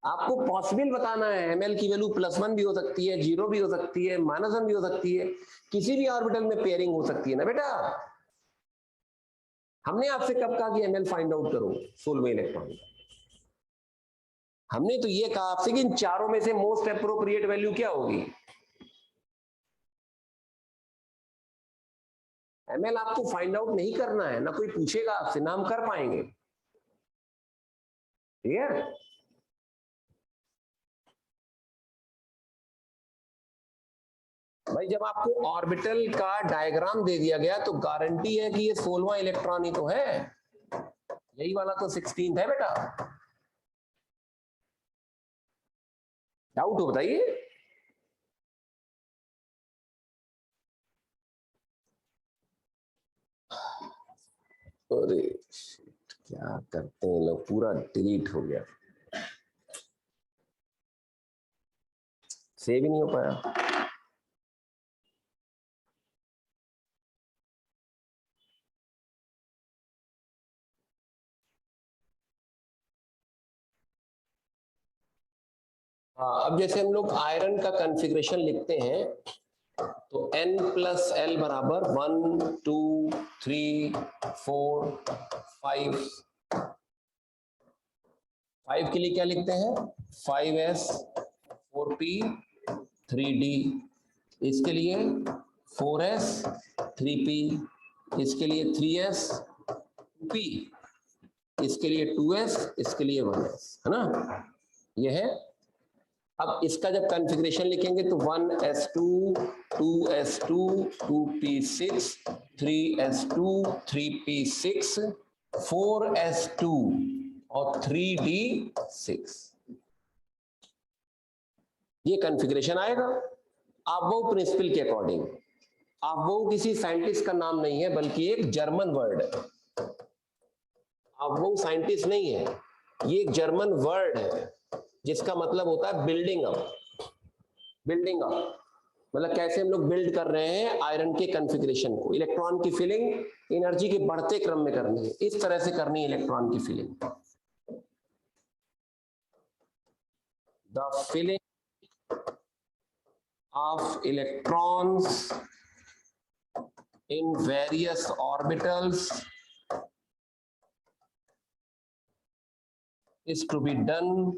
आपको पॉसिबल बताना है। ml की वैल्यू +1 भी हो सकती है, 0 भी हो सकती है, -1 भी हो सकती है, किसी भी ऑर्बिटल में पेयरिंग हो सकती है ना बेटा। हमने आपसे कब कहा कि ml फाइंड आउट करो 16वें इलेक्ट्रॉन? हमने तो ये कहा आपसे कि इन चारों में से मोस्ट एप्रोप्रिएट वैल्यू क्या होगी। ml आपको फाइंड आउट नहीं करना है, ना कोई पूछेगा आपसे, ना हम कर पाएंगे, ठीक है। भाई जब आपको ऑर्बिटल का डायग्राम दे दिया गया तो गारंटी है कि ये 16वां इलेक्ट्रॉन ही तो है, यही वाला तो 16th है बेटा। डाउट हो बताइए। अरे क्या करते हैं लोग, पूरा डिलीट हो गया, सेव ही नहीं हो पाया। हाँ, अब जैसे हम लोग आयरन का कॉन्फ़िगरेशन लिखते हैं तो N+L बराबर 1 2 3 4 5। 5 के लिए क्या लिखते हैं? 5s 4p 3d। इसके लिए 4s 3p, इसके लिए 3s 2p, इसके लिए 2s, इसके लिए 1s, है ना। ये है। अब इसका जब कॉन्फ़िगरेशन लिखेंगे तो 1s2 2s2 2p6 3s2 3p6 4s2 और 3d6, ये कॉन्फ़िगरेशन आएगा। आबो प्रिंसिपल के अकॉर्डिंग। आबो किसी साइंटिस्ट का नाम नहीं है, बल्कि एक जर्मन वर्ड है। आबो साइंटिस्ट नहीं है, ये एक जर्मन वर्ड है जिसका मतलब होता है बिल्डिंग अप। बिल्डिंग अप मतलब कैसे हम लोग बिल्ड कर रहे हैं आयरन के कॉन्फ़िगरेशन को। इलेक्ट्रॉन की फिलिंग एनर्जी के बढ़ते क्रम में करनी है, इस तरह से करनी है इलेक्ट्रॉन की filling. The filling of electrons in various orbitals is to be done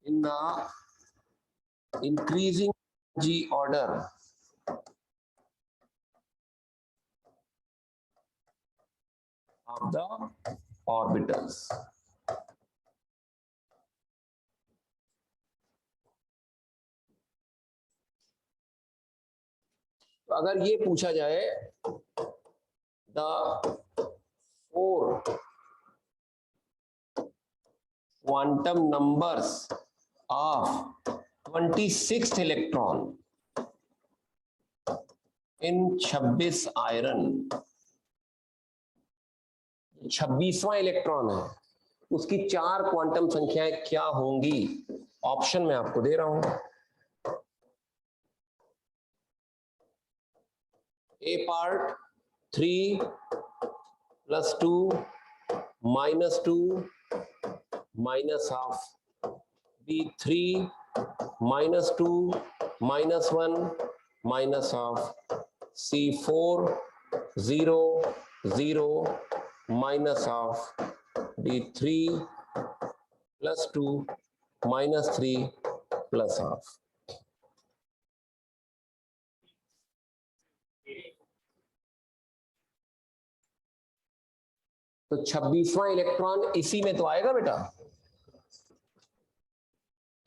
in the increasing energy order of the orbitals. तो अगर ये पूछा जाए the 4 quantum numbers of 26th electron in 26 iron, 26वां इलेक्ट्रॉन है, उसकी 4 क्वांटम संख्याएं क्या होंगी? ऑप्शन मैं आपको दे रहा हूं। ए पार्ट 3 + 2 -2 -½ बी 3 -2 -1 -½ सी 4 0 0 -½ डी 3 + 2 -3 +½ तो 26वां इलेक्ट्रॉन इसी में तो आएगा बेटा।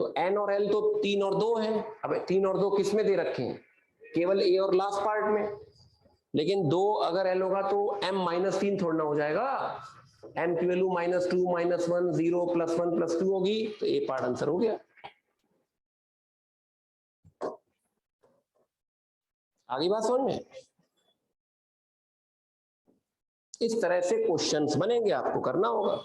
तो n और l तो 3 और 2 हैं। अब 3 और 2 किस में दे रखे हैं? केवल a और लास्ट पार्ट में। लेकिन 2 अगर l होगा तो m-3 थोड़ा ना हो जाएगा। m की वैल्यू -2 -1 0 +1 +2 होगी, तो a पार्ट आंसर हो गया। आगे बात समझ में? इस तरह से क्वेश्चंस बनेंगे, आपको करना होगा।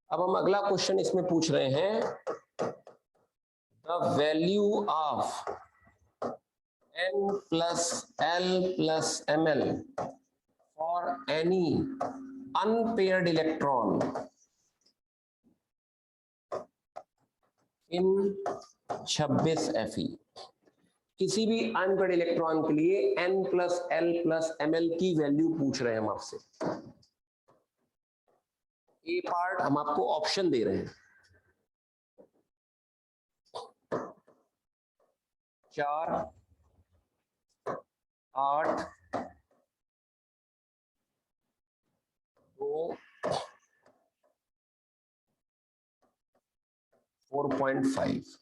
अब हम अगला क्वेश्चन इसमें पूछ रहे हैं, the value of n + l + ml for any unpaired electron in 26 Fe। किसी भी अनपेयर्ड इलेक्ट्रॉन के लिए n + l + ml की वैल्यू पूछ रहे हैं हम आपसे। ए पार्ट हम आपको ऑप्शन दे रहे हैं, 4 8 2 4.5।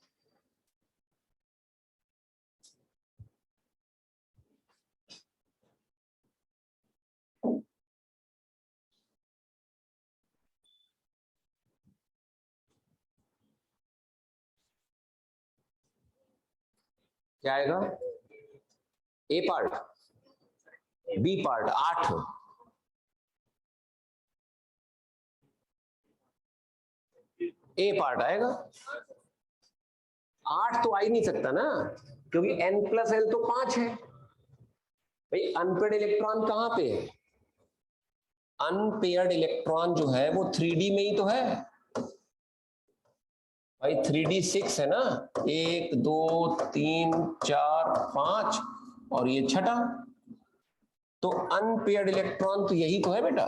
क्या आएगा? ए पार्ट, बी पार्ट 8, ए पार्ट आएगा। 8 तो आ ही नहीं सकता ना, क्योंकि n + l तो 5 है। भाई अनपेयर्ड इलेक्ट्रॉन कहां पे है? अनपेयर्ड इलेक्ट्रॉन जो है वो 3D में ही तो है भाई। 3D 6 है ना, 1 2 3 4 5 और ये छठा। तो अनपेयर्ड इलेक्ट्रॉन तो यही तो है बेटा,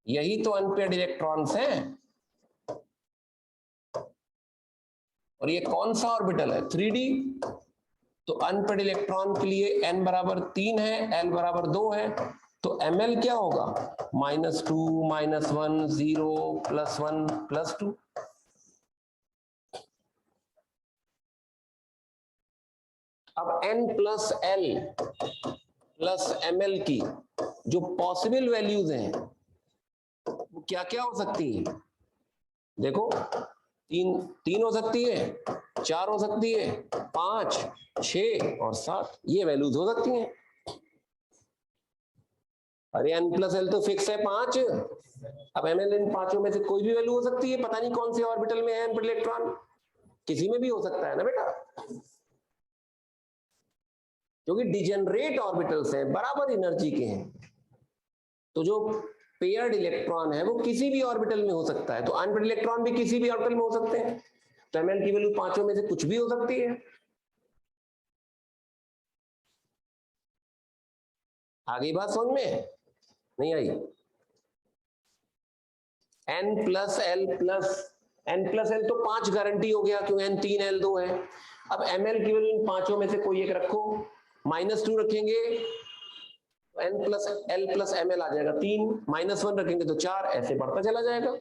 यही तो अनपेयर्ड इलेक्ट्रॉन्स हैं। और ये कौन सा ऑर्बिटल है? 3D। तो अनपेयर्ड इलेक्ट्रॉन के लिए n = 3 है, l = 2 है, तो ml क्या होगा? -2 -1 0 +1 +2। अब n + l + ml की जो पॉसिबल वैल्यूज हैं वो क्या क्या हो सकती हैं? देखो, 3 हो सकती है, 4 हो सकती है, 5 6 और 7, ये वैल्यूज हो सकती हैं। अरे n + l तो फिक्स है 5। अब ml इन पांचों में से कोई भी वैल्यू हो सकती है, पता नहीं कौन से ऑर्बिटल में है n इलेक्ट्रॉन, किसी में भी हो सकता है ना बेटा, क्योंकि डिजेनरेट ऑर्बिटल्स हैं, बराबर एनर्जी के हैं। तो जो पेयर्ड इलेक्ट्रॉन है वो किसी भी ऑर्बिटल में हो सकता है, तो अनपेयर्ड इलेक्ट्रॉन भी किसी भी ऑर्बिटल में हो सकते हैं। तो ml की वैल्यू पांचों में से कुछ भी हो सकती है। आ गई बात समझ में? नहीं आई? n प्लस एल तो 5 गारंटी हो गया, क्यों n 3 l 2 है। अब ml केवल इन पांचों में से कोई एक रखो, -2 रखेंगे n plus L plus ml आ जाएगा 3, -1 रखेंगे तो 4, ऐसे बढ़ता चला जाएगा।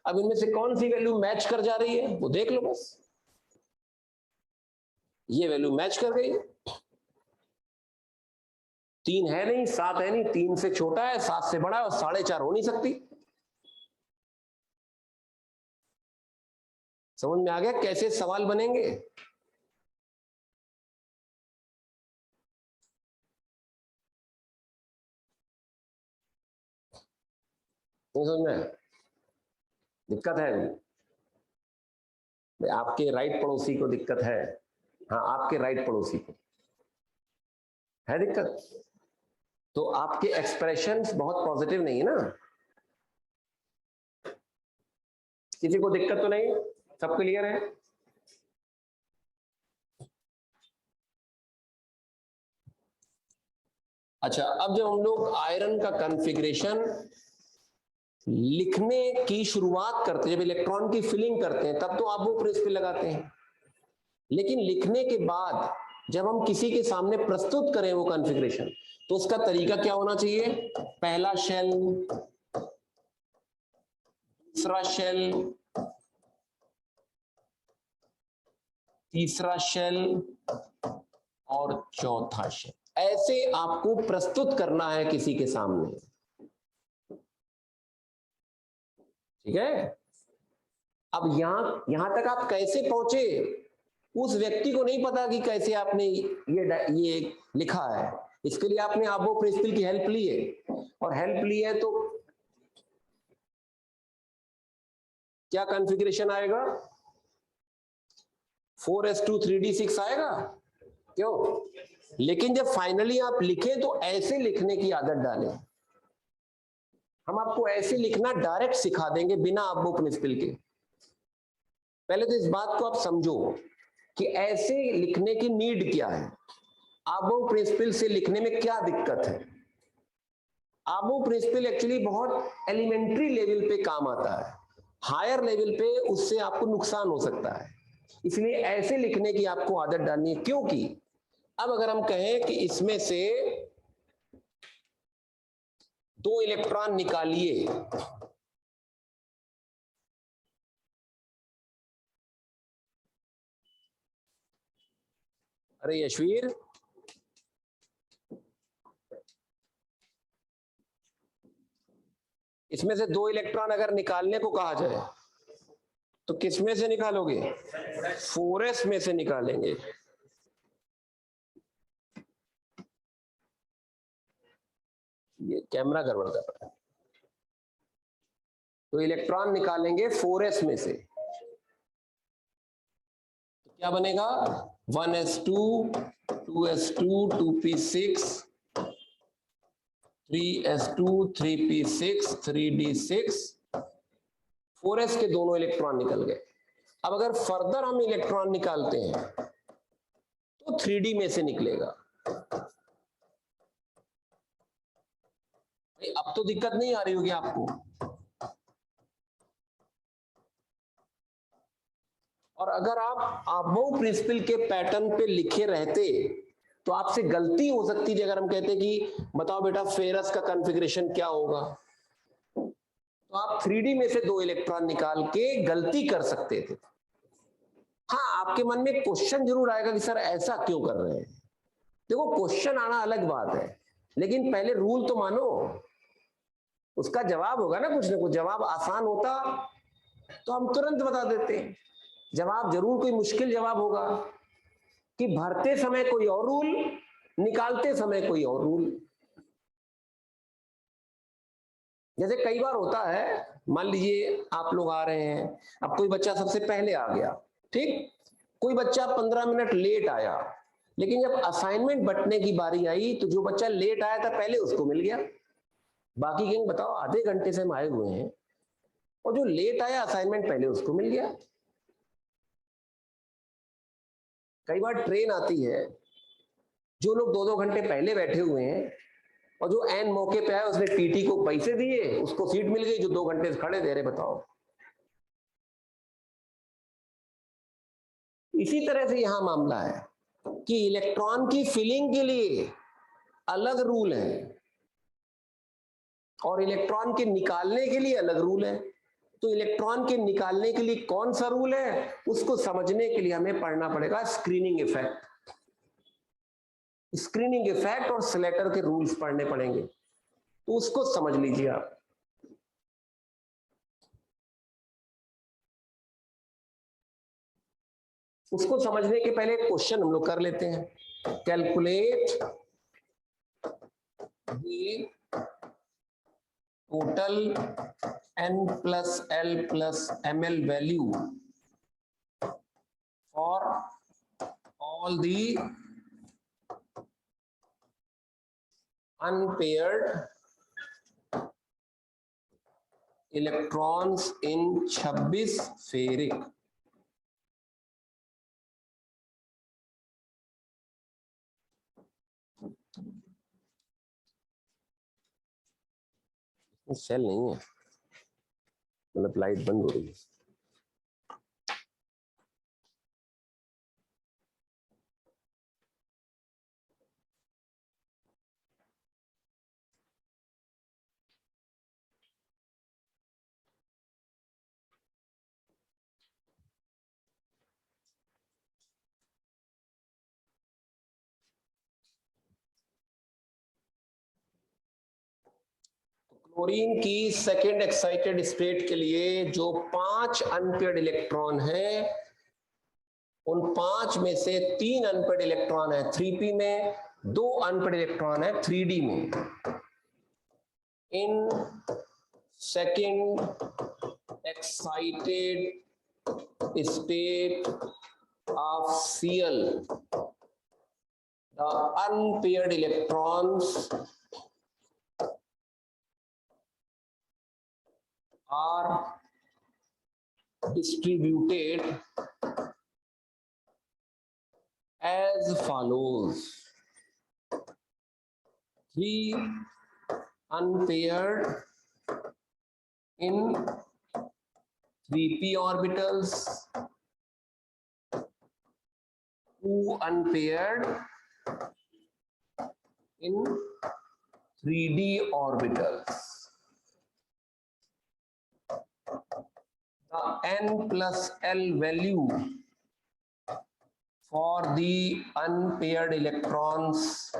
अब इनमें से कौन सी वैल्यू मैच कर जा रही है वो देख लो बस। ये वैल्यू मैच कर गई, 3 है नहीं, 7 है नहीं, 3 से छोटा है, 7 से बड़ा है, और 4.5 हो नहीं सकती। समझ में आ गया कैसे सवाल बनेंगे? नहीं समझ में? दिक्कत है अभी? आपके राइट पड़ोसी को दिक्कत है। हाँ, आपके राइट पड़ोसी को है दिक्कत, तो आपके एक्सप्रेशंस बहुत पॉजिटिव नहीं है ना। किसी को दिक्कत तो नहीं? सब क्लियर है? अच्छा, अब जब हम लोग आयरन का कॉन्फ़िगरेशन लिखने की शुरुआत करते हैं, जब इलेक्ट्रॉन की फिलिंग करते हैं, तब तो आप वो प्रेस पे लगाते हैं, लेकिन लिखने के बाद जब हम किसी के सामने प्रस्तुत करें वो कॉन्फ़िगरेशन, तो उसका तरीका क्या होना चाहिए? पहला शेल, दूसरा शेल, तीसरा शेल और चौथा शेल, ऐसे आपको प्रस्तुत करना है किसी के सामने। ठीक है? अब यहां तक आप कैसे पहुंचे, उस व्यक्ति को नहीं पता कि कैसे आपने ये लिखा है। इसके लिए आपने आबो प्रिंसिपल की हेल्प ली है, और हेल्प ली है तो क्या कॉन्फ़िगरेशन आएगा? 4s2 3d6 आएगा, क्यों? लेकिन जब फाइनली आप लिखें तो ऐसे लिखने की आदत डालें। हम आपको ऐसे लिखना डायरेक्ट सिखा देंगे बिना आबो प्रिंसिपल के। पहले तो इस बात को आप समझो कि ऐसे लिखने की नीड क्या है, आबो प्रिंसिपल से लिखने में क्या दिक्कत है। आबो प्रिंसिपल एक्चुअली बहुत एलिमेंट्री लेवल पे काम आता है, हायर लेवल पे उससे आपको नुकसान हो सकता है, इसलिए ऐसे लिखने की आपको आदत डालनी है। क्योंकि अब अगर हम कहें कि इसमें से 2 इलेक्ट्रॉन निकालिए, अरे यशवीर, इसमें से 2 इलेक्ट्रॉन अगर निकालने को कहा जाए तो किस में से निकालोगे? 4s में से निकालेंगे। ये कैमरा गड़बड़ कर रहा है, तो इलेक्ट्रॉन निकालेंगे 4s में से, तो क्या बनेगा? 1s2 2s2 2p6 3s2 3p6 3d6, 4s के दोनों इलेक्ट्रॉन निकल गए। अब अगर फर्दर हम इलेक्ट्रॉन निकालते हैं तो 3d में से निकलेगा। अब तो दिक्कत नहीं आ रही होगी आपको। और अगर आप आबो प्रिंसिपल के पैटर्न पे लिखे रहते तो आपसे गलती हो सकती थी। अगर हम कहते कि बताओ बेटा फेरस का कॉन्फ़िगरेशन क्या होगा, तो आप 3d में से 2 इलेक्ट्रॉन निकाल के गलती कर सकते थे। हाँ, आपके मन में क्वेश्चन जरूर आएगा कि सर ऐसा क्यों कर रहे हैं। देखो, क्वेश्चन आना अलग बात है, लेकिन पहले रूल तो मानो, उसका जवाब होगा ना कुछ ना कुछ। जवाब आसान होता तो हम तुरंत बता देते, जवाब जरूर कोई मुश्किल जवाब होगा कि भरते समय कोई और रूल, निकालते समय कोई और रूल। जैसे कई बार होता है, मान लीजिए आप लोग आ रहे हैं, अब कोई बच्चा सबसे पहले आ गया, ठीक, कोई बच्चा 15 मिनट लेट आया, लेकिन जब असाइनमेंट बंटने की बारी आई तो जो बच्चा लेट आया था पहले उसको मिल गया। बाकी गैंग बताओ, आधे घंटे से हम आए हुए हैं और जो लेट आया असाइनमेंट पहले उसको मिल गया। कई बार ट्रेन आती है, जो लोग 2-2 घंटे पहले बैठे हुए हैं और जो एन मौके पे आया उसने टीटी को पैसे दिए, उसको सीट मिल गई, जो 2 घंटे से खड़े दे रहे। बताओ। इसी तरह से यहां मामला है कि इलेक्ट्रॉन की फिलिंग के लिए अलग रूल है और इलेक्ट्रॉन के निकालने के लिए अलग रूल है। तो इलेक्ट्रॉन के निकालने के लिए कौन सा रूल है, उसको समझने के लिए हमें पढ़ना पड़ेगा स्क्रीनिंग इफेक्ट। स्क्रीनिंग इफेक्ट और स्लेटर के रूल्स पढ़ने पड़ेंगे, तो उसको समझ लीजिए आप। उसको समझने के पहले क्वेश्चन हम लोग कर लेते हैं। Calculate the total n plus l plus ml value for all the unpaired electrons in 26 ferric. Cell नहीं है, मतलब लाइट बंद हो रही है। क्लोरीन की सेकेंड एक्साइटेड स्टेट के लिए जो 5 अनपेयर्ड इलेक्ट्रॉन है, उन 5 में से 3 अनपेयर्ड इलेक्ट्रॉन है 3p में, 2 अनपेयर्ड इलेक्ट्रॉन है 3d में। In second excited state of Cl, the unpaired electrons are distributed as follows: 3 unpaired in 3p orbitals, 2 unpaired in 3d orbitals. The n plus l value for the unpaired electrons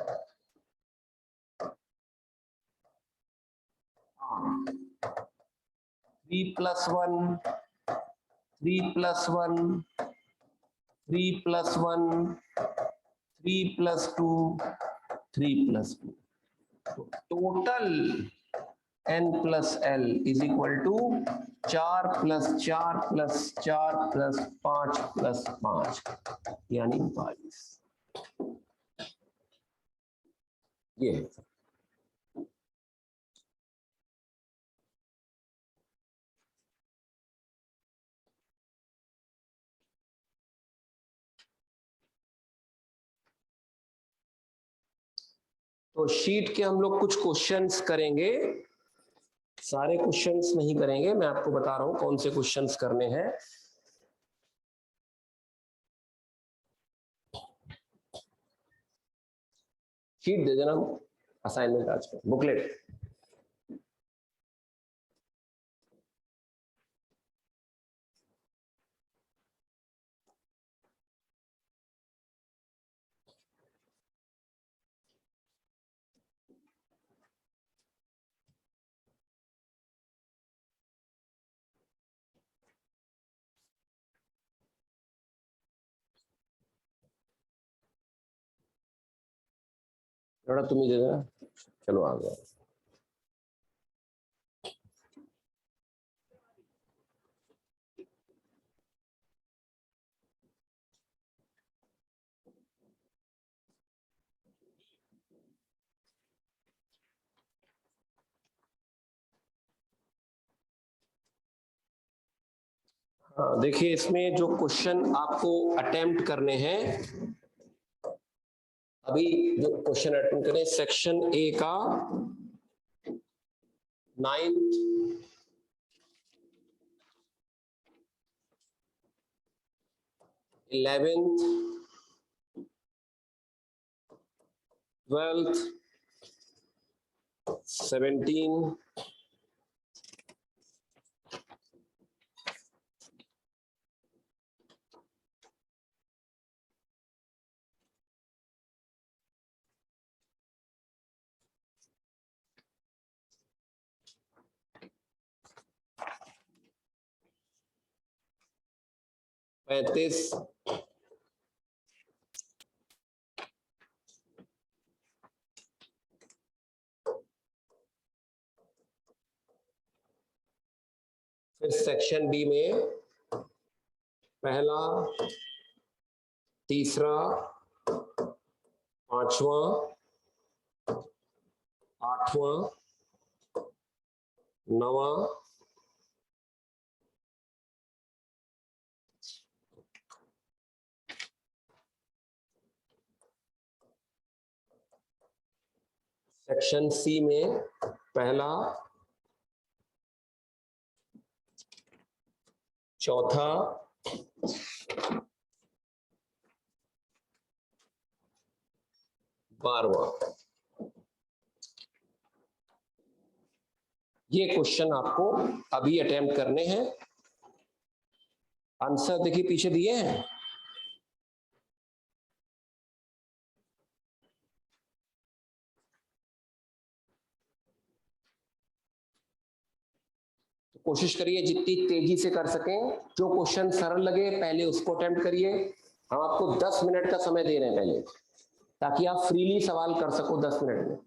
are 3 plus 1, 3 plus 1, 3 plus 1, 3 plus 2, 3 plus 2. So total n plus l is equal to 4 plus 4 plus 4 plus 5 plus 5, यानी 22। ये है। तो शीट के हम लोग कुछ क्वेश्चंस करेंगे, सारे क्वेश्चंस नहीं करेंगे, मैं आपको बता रहा हूं कौन से क्वेश्चंस करने हैं। शीट दे देना, असाइनमेंट आज का बुकलेट। थोड़ा तुम ही दे देना, चलो आ गया। हाँ देखिए, इसमें जो क्वेश्चन आपको अटेम्प्ट करने हैं, अभी जो क्वेश्चन अटेंड करें सेक्शन ए का 9th, 11th, 12th, 17, पैंतीस, फिर सेक्शन बी में पहला, तीसरा, पांचवा, आठवां, नवा, सेक्शन सी में पहला, चौथा, बारहवां। ये क्वेश्चन आपको अभी अटेम्प्ट करने हैं। आंसर देखिए पीछे दिए हैं। कोशिश करिए जितनी तेजी से कर सकें। जो क्वेश्चन सरल लगे पहले उसको अटेम्प्ट करिए। हम आपको 10 मिनट का समय दे रहे हैं पहले, ताकि आप फ्रीली सवाल कर सको 10 मिनट में।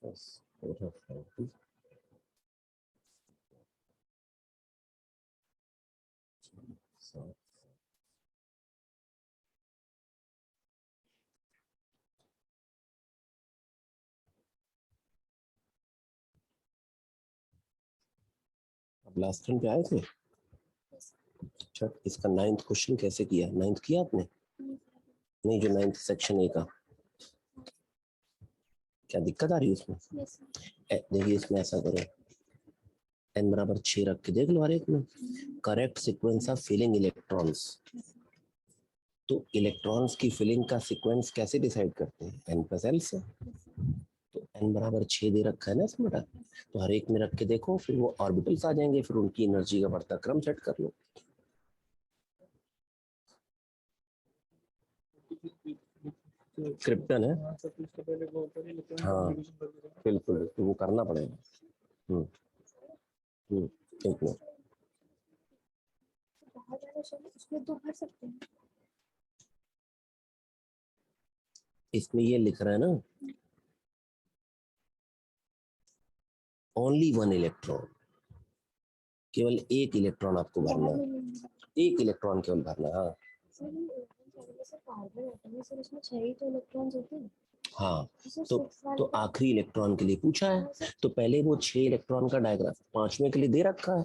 अब लास्ट टाइम पे आए थे। अच्छा, इसका 9th क्वेश्चन कैसे किया? 9th किया आपने? नहीं, जो 9th सेक्शन ए का, क्या दिक्कत आ रही है उसमें? देखिए इसमें ऐसा करो, n बराबर 6 रख के देख लो हर एक में correct sequence of filling electrons. तो इलेक्ट्रॉन्स की फिलिंग का सीक्वेंस कैसे डिसाइड करते हैं? n प्लस एल से। तो n बराबर 6 दे रखा है ना इसमें, तो हर एक में रख के देखो, फिर वो ऑर्बिटल्स आ जाएंगे, फिर उनकी एनर्जी का बढ़ता क्रम सेट कर लो। क्रिप्टन है, हाँ बिल्कुल, तो वो करना पड़ेगा। एक मिनट, इसमें तो भर सकते हैं। इसमें ये लिख रहा है ना, ओनली वन इलेक्ट्रॉन, केवल एक इलेक्ट्रॉन आपको भरना है, एक इलेक्ट्रॉन केवल भरना है। हाँ हाँ, तो आखिरी इलेक्ट्रॉन के लिए पूछा है, तो पहले वो 6 इलेक्ट्रॉन का डायग्राम 5वें के लिए दे रखा है।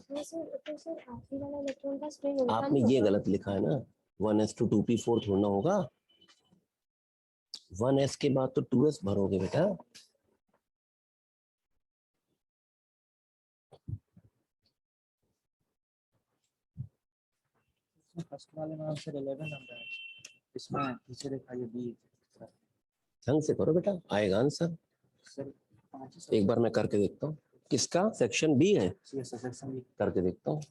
आपने ये गलत लिखा है ना, 1s to 2p4 थोड़ा होगा, 1s के बाद तो 2s भरोगे बेटा। फर्स्ट वाले में आंसर 11 नंबर है, इसमें नीचे लिखा है 20। ढंग से करो बेटा, आएगा आंसर। एक बार मैं करके देखता हूँ, किसका? सेक्शन बी है, सेक्शन बी करके देखता हूँ।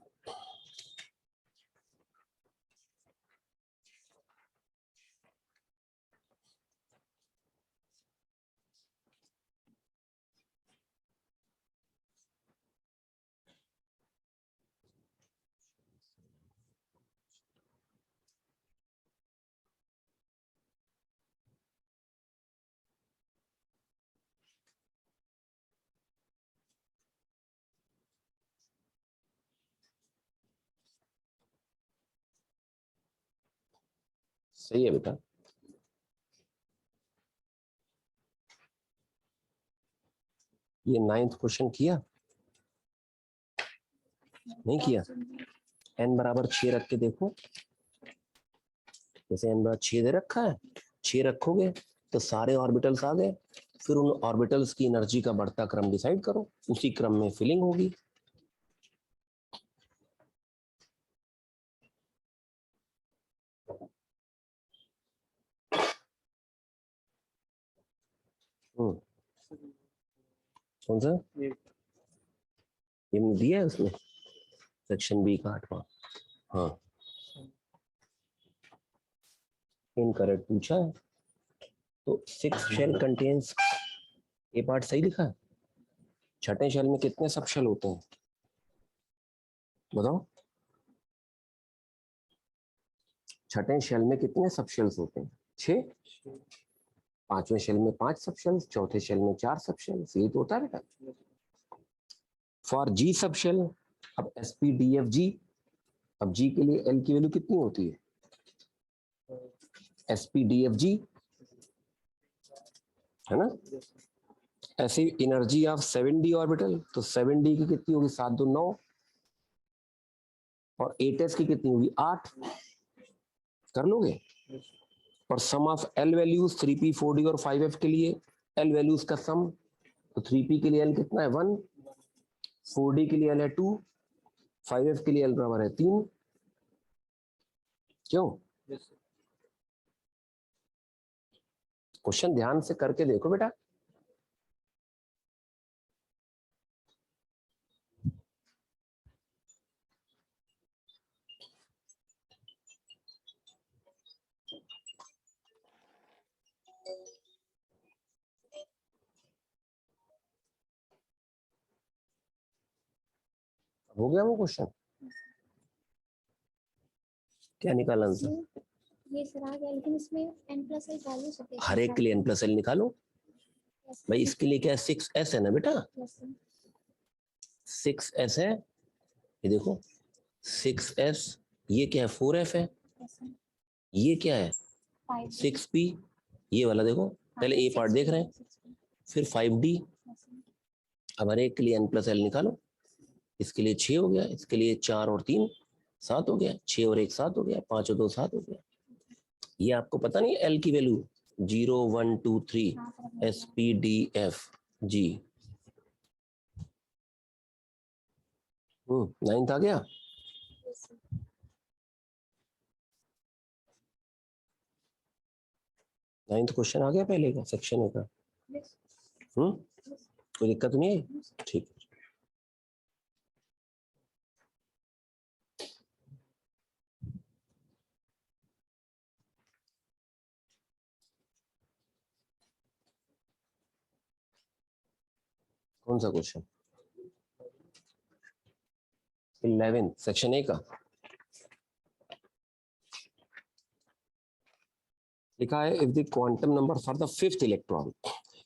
सही है बेटा, ये 9th क्वेश्चन किया नहीं किया? n बराबर 6 रख के देखो, जैसे n बराबर 6 दे रखा है, 6 रखोगे तो सारे ऑर्बिटल्स आ गए, फिर उन ऑर्बिटल्स की एनर्जी का बढ़ता क्रम डिसाइड करो, उसी क्रम में फिलिंग होगी। कौन सा ये दिया है उसमें, सेक्शन बी का 8वां। हाँ, इनकरेक्ट पूछा है, तो 6 शेल कंटेन्स, ये पार्ट सही लिखा है। छठे शेल में कितने सब शेल होते हैं बताओ? छठे शेल में कितने सब शेल्स होते हैं? 6। 5वें शेल में 5 सब शेल्स, चौथे शेल में 4 सब शेल्स, ये तो होता है बेटा। फॉर जी सब शेल, अब sp-df-g, अब जी के लिए एल की वैल्यू कितनी होती है? sp-df-g है ना। ऐसी एनर्जी ऑफ 7d ऑर्बिटल, तो 7d की कितनी होगी? 7 2 9, और 8s की कितनी होगी? 8। कर लोगे? और सम of L values 3p 4d और 5f के लिए एल वैल्यूज का सम, तो 3p के लिए एल कितना है? 1, 4d के लिए एल है 2, 5f के लिए एल बराबर है 3। क्यों? क्वेश्चन ध्यान से करके देखो बेटा। हो गया वो क्वेश्चन? क्या निकाला आंसर? ये सर आ गया, लेकिन इसमें n+l वैल्यूज होते हैं। हर एक के लिए n+l निकालो। भाई इसके लिए क्या है, 6s है ना बेटा, 6s है, ये देखो 6s, ये क्या है 4f है, ये क्या है 6p, ये वाला देखो, पहले ए पार्ट देख रहे हैं, फिर 5d, अब हर एक के लिए n+l निकालो, इसके लिए 6 हो गया, इसके लिए 4 और 3 7 हो गया, 6 और 1 7 हो गया, 5 और 2 7 हो गया। ये आपको पता नहीं l की वैल्यू 0 1 2 3 SPDF G, 9th आ गया। नाइन्थ क्वेश्चन आ गया पहले का सेक्शन ए का। कोई दिक्कत नहीं है, ठीक है। कौन सा क्वेश्चन, 11 सेक्शन ए का लिखा है, if the quantum number for the 5th electron,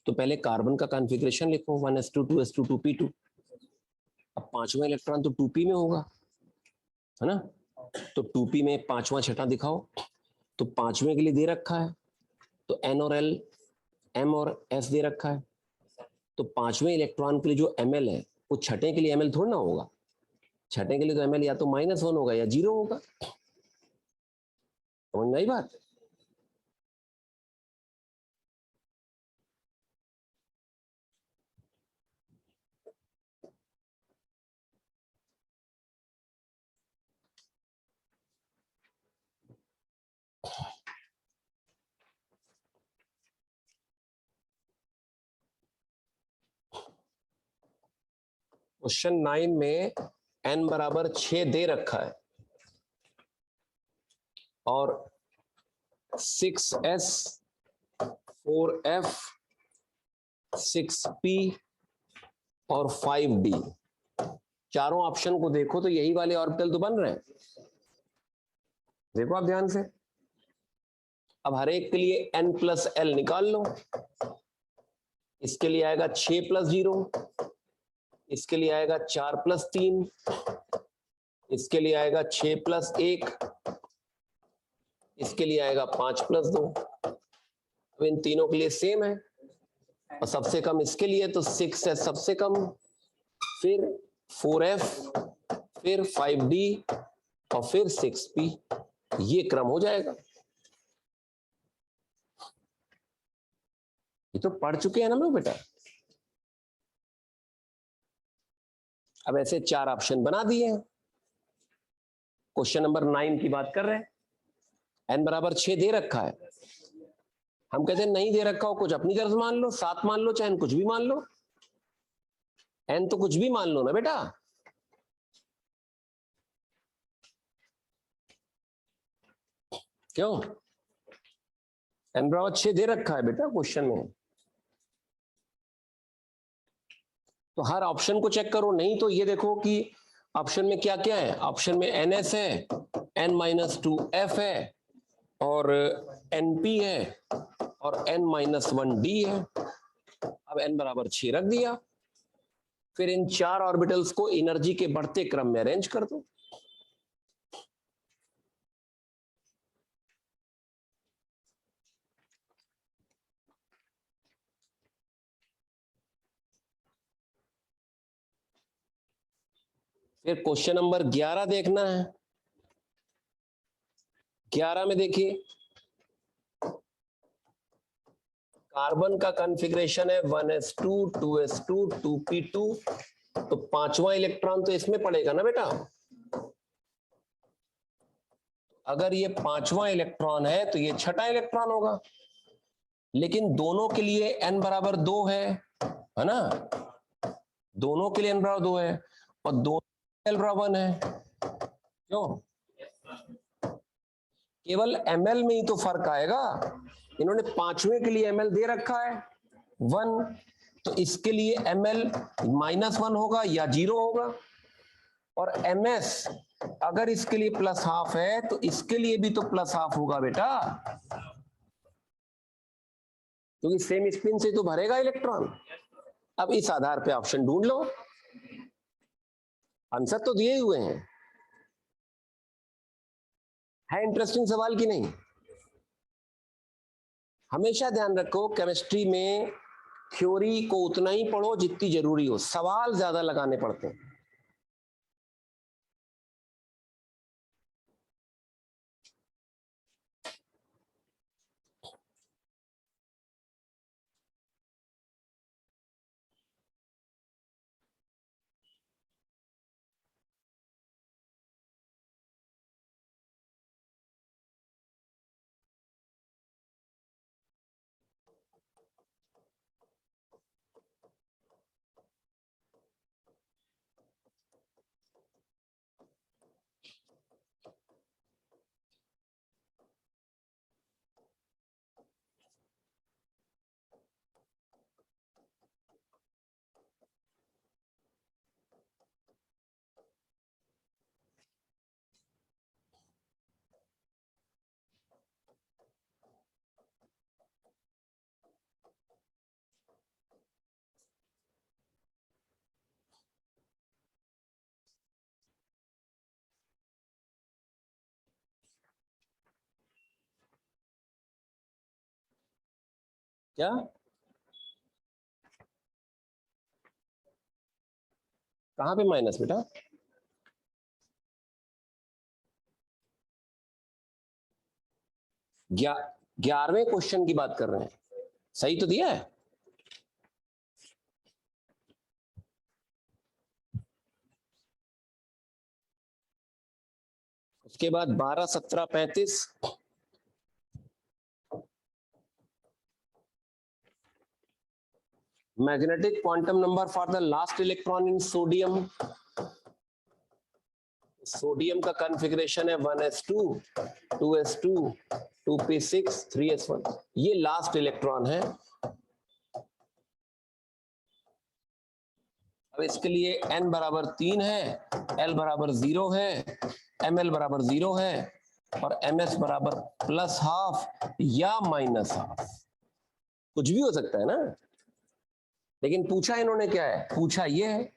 तो पहले कार्बन का कॉन्फ़िगरेशन लिखो 1s2 2s2 2p2, अब पांचवा इलेक्ट्रॉन तो 2p में होगा, है ना, तो 2p में पांचवा छठा दिखाओ, तो पांचवें के लिए दे रखा है, तो n और l, m और s दे रखा है, तो पांचवें इलेक्ट्रॉन के लिए जो ml है वो छठे के लिए ml थोड़ा ना होगा, छठे के लिए तो ml या तो -1 होगा या 0 होगा, समझ में आई बात। क्वेश्चन 9 में n बराबर 6 दे रखा है और 6s 4f 6p और 5d, चारों ऑप्शन को देखो तो यही वाले ऑर्बिटल तो बन रहे हैं, देखो आप ध्यान से। अब हर एक के लिए n+l निकाल लो, इसके लिए आएगा 6 + 0, इसके लिए आएगा 4 + 3, इसके लिए आएगा 6 + 1, इसके लिए आएगा 5 + 2। अब इन तीनों के लिए सेम है और सबसे कम इसके लिए, तो 6 सबसे कम, फिर 4f, फिर 5d और फिर 6p, ये क्रम हो जाएगा। ये तो पढ़ चुके हैं ना लोग बेटा। अब ऐसे 4 ऑप्शन बना दिए हैं, क्वेश्चन नंबर 9 की बात कर रहे हैं, n बराबर 6 दे रखा है, हम कहते हैं नहीं दे रखा हो कुछ अपनी तरफ मान लो, 7 मान लो, चाहे कुछ भी मान लो, n तो कुछ भी मान लो ना बेटा, क्यों, n बराबर 6 दे रखा है बेटा क्वेश्चन में, तो हर ऑप्शन को चेक करो, नहीं तो ये देखो कि ऑप्शन में क्या क्या है, ऑप्शन में ns है, n-2f है और np है और n-1d है। अब n बराबर 6 रख दिया, फिर इन 4 ऑर्बिटल्स को एनर्जी के बढ़ते क्रम में अरेंज कर दो। फिर क्वेश्चन नंबर 11 देखना है, 11 में देखिए कार्बन का कॉन्फ़िगरेशन है 1s2 2s2 2p2, तो पांचवा इलेक्ट्रॉन तो इसमें पड़ेगा ना बेटा, अगर ये पांचवा इलेक्ट्रॉन है तो ये छठा इलेक्ट्रॉन होगा, लेकिन दोनों के लिए n बराबर 2 है ना, दोनों के लिए n बराबर 2 है और दोनों l बराबर 1 है, क्यों, केवल ml में ही तो फर्क आएगा, इन्होंने पांचवें के लिए ml दे रखा है 1, तो इसके लिए ml -1 होगा या 0 होगा, और ms अगर इसके लिए +½ है तो इसके लिए भी तो +½ होगा बेटा, क्योंकि सेम स्पिन से तो भरेगा इलेक्ट्रॉन। अब इस आधार पे ऑप्शन ढूंढ लो, आंसर तो दिए हुए हैं। है इंटरेस्टिंग सवाल कि नहीं? हमेशा ध्यान रखो केमिस्ट्री में थ्योरी को उतना ही पढ़ो जितनी जरूरी हो, सवाल ज्यादा लगाने पड़ते हैं। क्या कहां पे माइनस बेटा? 11वें क्वेश्चन की बात कर रहे हैं, सही तो दिया है। उसके बाद 12, 17, 35 magnetic quantum number for the last electron in sodium। Sodium का कॉन्फ़िगरेशन है 1s2 2s2 2p6 3s1। ये लास्ट इलेक्ट्रॉन है। अब इसके लिए n बराबर 3 है, l बराबर 0 है, ml बराबर 0 है और ms बराबर +½ या -½ कुछ भी हो सकता है ना। लेकिन पूछा इन्होंने क्या है? पूछा ये है।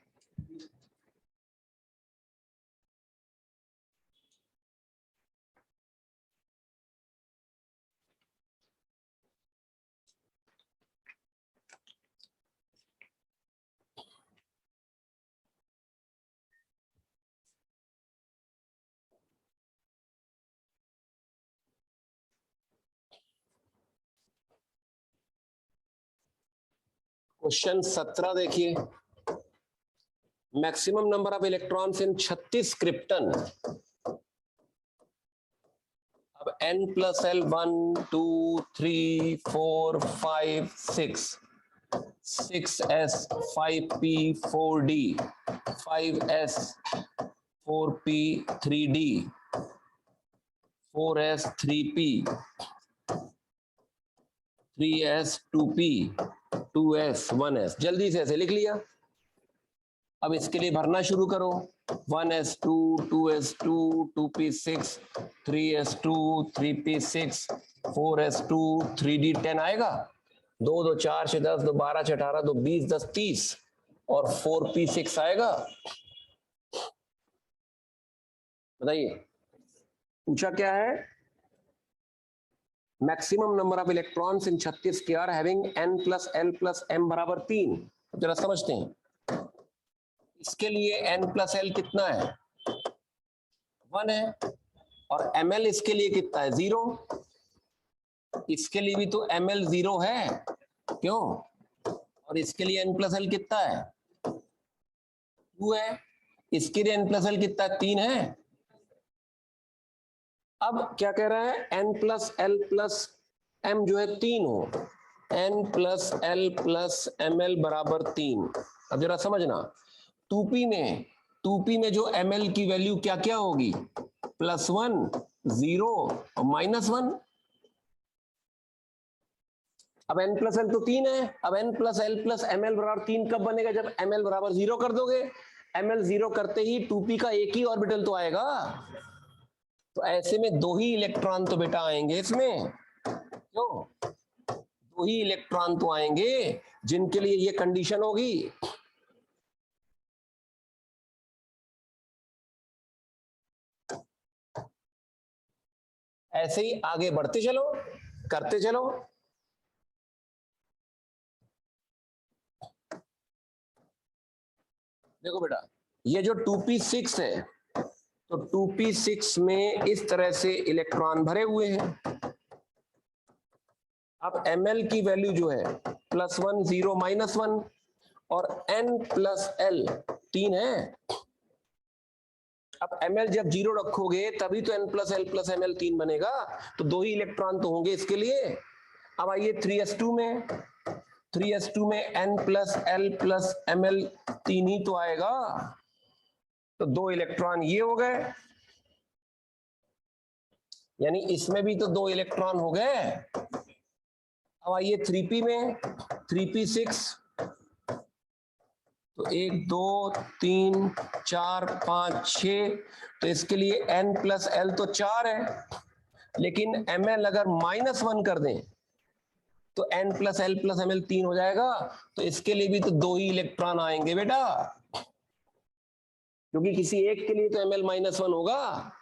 क्वेश्चन 17 देखिए, maximum number of electrons in 36 krypton. अब n plus L 1 2 3 4 5 6 6s 5p 4d 5s 4p 3d 4s 3p 3s 2p 2s 1s। जल्दी से ऐसे लिख लिया। अब इसके लिए भरना शुरू करो। 1s2 2s2 2p6 3s2 3p6 4s2 3d10 आएगा। 2 2 4 6 10 2 12 6 18 2 20 10 30 और 4p6 आएगा। बताइए पूछा क्या है? Maximum number of electrons in 36 के are having n plus L plus m बराबर 3। जरा समझते हैं। इसके लिए n प्लस एल कितना है? 1 है और ml इसके लिए कितना है? 0। इसके लिए भी तो ml 0 है, क्यों? और इसके लिए n प्लस एल कितना है? 2 है। इसके लिए n प्लस एल कितना है? 3 है। अब क्या कह रहा है? n plus L plus m जो है 3 हो, n plus L plus ml बराबर 3। अब जरा समझना, 2p में जो ml की वैल्यू क्या क्या होगी? +1 0 और -1। अब n प्लस एल तो 3 है। अब n plus L plus ml बराबर 3 कब बनेगा? जब ml बराबर 0 कर दोगे। ml 0 करते ही 2p का एक ही ऑर्बिटल तो आएगा। तो ऐसे में 2 ही इलेक्ट्रॉन तो बेटा आएंगे इसमें, क्यों? दो ही इलेक्ट्रॉन तो आएंगे जिनके लिए ये कंडीशन होगी। ऐसे ही आगे बढ़ते चलो, करते चलो। देखो बेटा, ये जो 2p6 है, तो 2p6 में इस तरह से इलेक्ट्रॉन भरे हुए हैं। अब ml की वैल्यू जो है +1 0 -1 और n+l 3 है। अब ml जब 0 रखोगे तभी तो n+l+ml 3 बनेगा, तो दो ही इलेक्ट्रॉन तो होंगे इसके लिए। अब आइए 3s2 में, 3s2 में n+l+ml 3 ही तो आएगा, तो दो इलेक्ट्रॉन ये हो गए, यानी इसमें भी तो दो इलेक्ट्रॉन हो गए। अब आइए 3p में, 3p6, तो 1 2 3 4 5 6, तो इसके लिए n+l तो 4 है, लेकिन ml अगर -1 कर दें तो n+l+ml 3 हो जाएगा, तो इसके लिए भी तो दो ही इलेक्ट्रॉन आएंगे बेटा, क्योंकि किसी एक के लिए तो ml -1 होगा।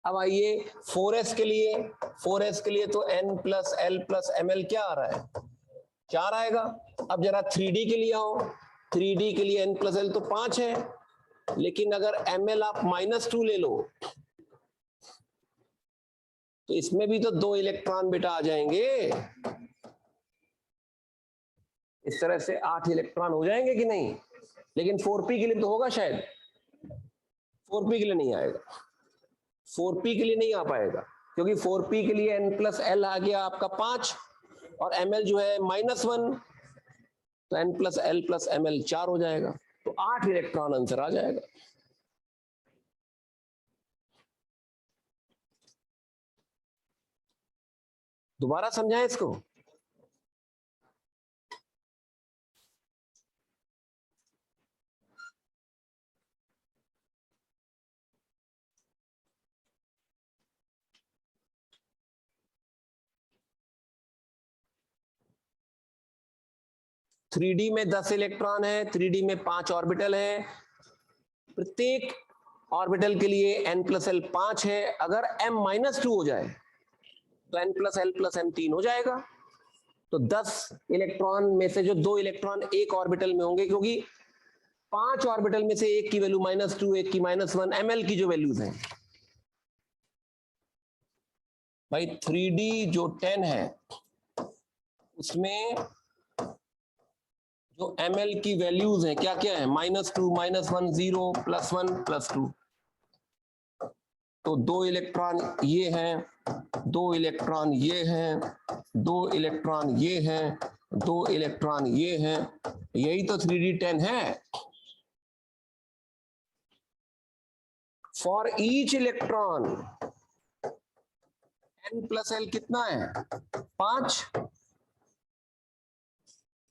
अब आइए 4s के लिए, 4s के लिए तो n+l+ml क्या आ रहा है, 4 आएगा। अब जरा 3d के लिए आओ, 3d के लिए n+l तो 5 है, लेकिन अगर ml आप -2 ले लो तो इसमें भी तो दो इलेक्ट्रॉन बेटा आ जाएंगे। इस तरह से 8 इलेक्ट्रॉन हो जाएंगे कि नहीं, लेकिन 4p के लिए तो होगा शायद, 4p के लिए नहीं आएगा, 4p के लिए नहीं आ पाएगा, क्योंकि 4p के लिए n+l आ गया आपका 5 और ml जो है -1, तो n+l+ml 4 हो जाएगा, तो 8 इलेक्ट्रॉन आंसर आ जाएगा। दोबारा समझाएं इसको। थ्री डी में 10 इलेक्ट्रॉन है, 3d में 5 ऑर्बिटल है, प्रत्येक ऑर्बिटल के लिए n+l 5 है। अगर m-2 हो जाए तो n+l+m 3 हो जाएगा, तो 10 इलेक्ट्रॉन में से जो दो इलेक्ट्रॉन एक ऑर्बिटल में होंगे, क्योंकि 5 ऑर्बिटल में से एक की वैल्यू -2, एक की -1, ml की जो वैल्यूज हैं भाई, 3d जो 10 है उसमें जो ml की वैल्यूज हैं क्या क्या है, -2 -1 0 +1 +2, तो दो इलेक्ट्रॉन ये हैं, दो इलेक्ट्रॉन ये हैं, दो इलेक्ट्रॉन ये हैं, दो इलेक्ट्रॉन ये हैं, यही तो 3d10 है। फॉर ईच इलेक्ट्रॉन n+l कितना है, 5,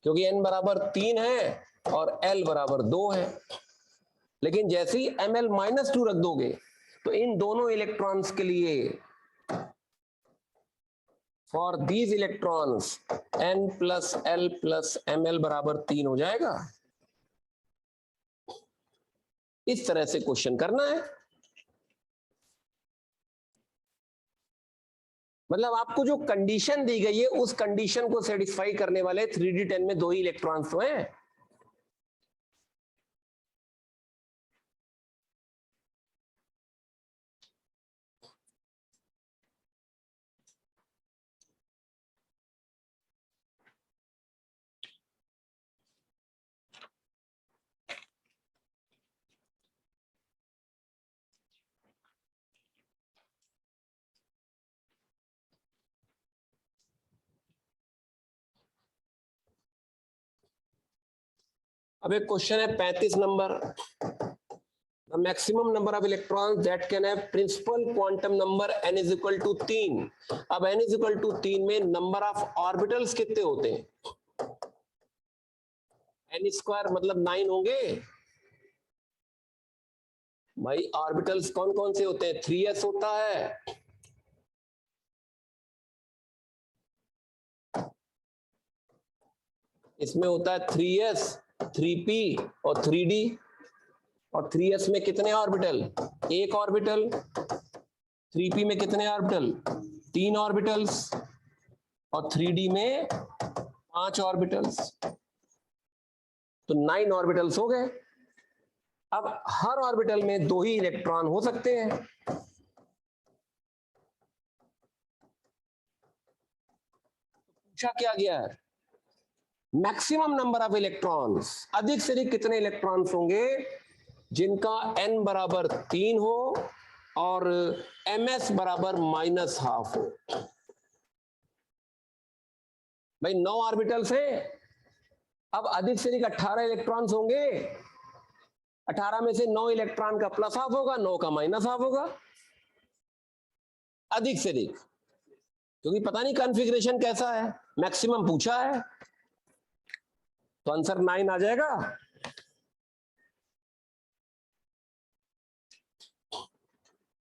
क्योंकि n बराबर 3 है और l बराबर 2 है। लेकिन जैसे ही ml -2 रख दोगे तो इन दोनों इलेक्ट्रॉन्स के लिए, फॉर दीज इलेक्ट्रॉन्स n+l+ml बराबर 3 हो जाएगा। इस तरह से क्वेश्चन करना है, मतलब आपको जो कंडीशन दी गई है उस कंडीशन को सेटिस्फाई करने वाले 3d10 में दो ही इलेक्ट्रॉन्स तो हैं। अब एक क्वेश्चन है 35 number, the maximum number of electrons that can have principal quantum number n is equal to 3। अब n is equal to 3 में नंबर ऑफ ऑर्बिटल्स कितने होते हैं, n² मतलब 9 होंगे भाई। ऑर्बिटल्स कौन कौन से होते हैं, 3s होता है, इसमें होता है 3s 3p और 3d, और 3s में कितने ऑर्बिटल, एक ऑर्बिटल, 3p में कितने ऑर्बिटल, 3 ऑर्बिटल्स, और 3d में 5 ऑर्बिटल्स, तो 9 ऑर्बिटल्स हो गए। अब हर ऑर्बिटल में 2 ही इलेक्ट्रॉन हो सकते हैं। पूछा क्या गया है, मैक्सिमम नंबर ऑफ इलेक्ट्रॉन्स, अधिक से अधिक कितने इलेक्ट्रॉन्स होंगे जिनका n बराबर 3 हो और ms बराबर -12 हो। भाई 9 ऑर्बिटल्स हैं, अब अधिक से अधिक 18 इलेक्ट्रॉन्स होंगे, 18 में से 9 इलेक्ट्रॉन का प्लस हाफ होगा, 9 का माइनस हाफ होगा, अधिक से अधिक, क्योंकि पता नहीं कॉन्फ़िगरेशन कैसा है, मैक्सिमम पूछा है, तो आंसर 9 आ जाएगा।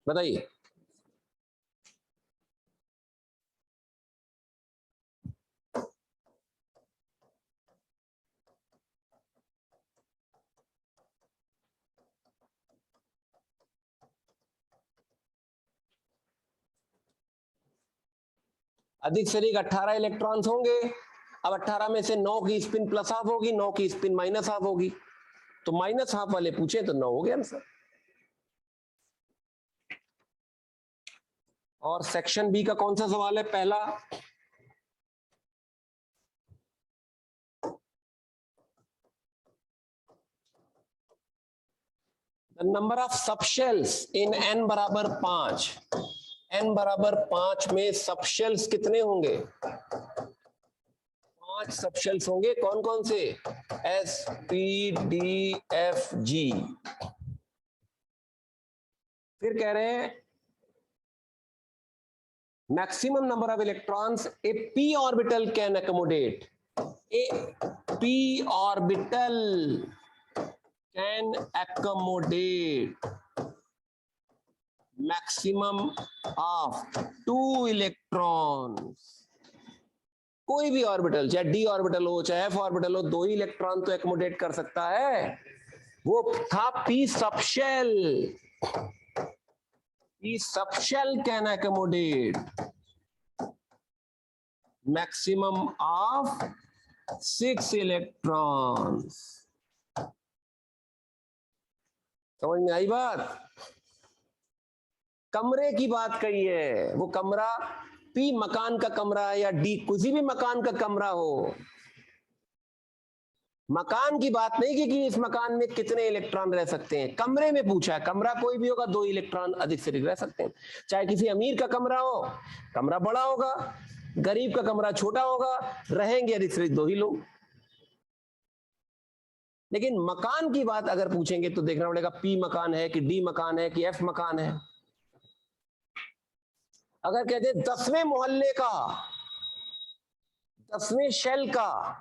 बताइए, अधिक से अधिक 18 इलेक्ट्रॉन्स होंगे। अब 18 में से 9 की स्पिन प्लस हाफ होगी, 9 की स्पिन माइनस हाफ होगी, तो माइनस हाफ वाले पूछे तो 9 हो गया आंसर। और सेक्शन बी का कौन सा सवाल है, पहला, the number of subshells in n बराबर 5, n बराबर 5 में सबशेल्स कितने होंगे, 5 सबशेल्स होंगे, कौन कौन से, S P D F G। फिर कह रहे हैं maximum number of electrons A p orbital can accommodate, A p orbital can accommodate maximum of 2 electrons. कोई भी ऑर्बिटल, चाहे d ऑर्बिटल हो चाहे f ऑर्बिटल हो, 2 ही इलेक्ट्रॉन तो एकोमोडेट कर सकता है, वो था p subshell. p subshell can accommodate maximum of 6 electrons. समझ में आई बात, कमरे की बात कही है, वो कमरा P मकान का कमरा है या D किसी भी मकान का कमरा हो, मकान की बात नहीं कि इस मकान में कितने इलेक्ट्रॉन रह सकते हैं, कमरे में पूछा है, कमरा कोई भी होगा 2 इलेक्ट्रॉन अधिक से अधिक रह सकते हैं। चाहे किसी अमीर का कमरा हो, कमरा बड़ा होगा, गरीब का कमरा छोटा होगा, रहेंगे अधिक से अधिक 2 ही लोग। लेकिन मकान की बात अगर पूछेंगे तो देखना पड़ेगा P मकान है कि D मकान है कि F मकान है। अगर कहते 10वें मोहल्ले का 10वें शेल का,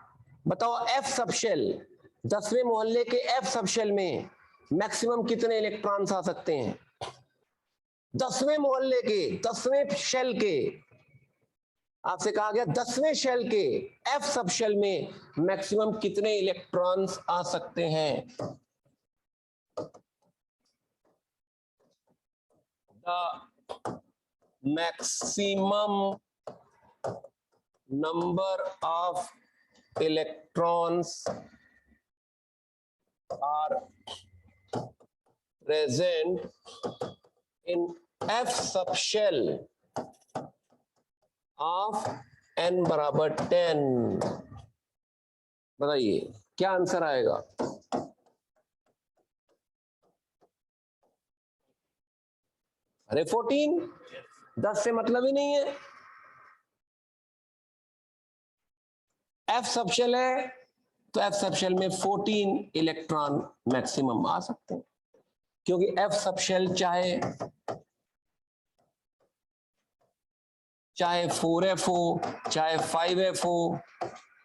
बताओ F सबशेल, 10वें मोहल्ले के F सबशेल में मैक्सिमम कितने इलेक्ट्रॉन्स आ सकते हैं, 10वें मोहल्ले के 10वें शेल के, आपसे कहा गया 10वें शेल के F सबशेल में मैक्सिमम कितने इलेक्ट्रॉन्स आ सकते हैं। The maximum number of electrons are present in F subshell of n बराबर 10। बताइए क्या आंसर आएगा, अरे 14, 10 से मतलब ही नहीं है, F सबशेल है तो F सबशेल में 14 इलेक्ट्रॉन मैक्सिमम आ सकते हैं, क्योंकि F सबशेल चाहे 4F हो, चाहे 5F हो,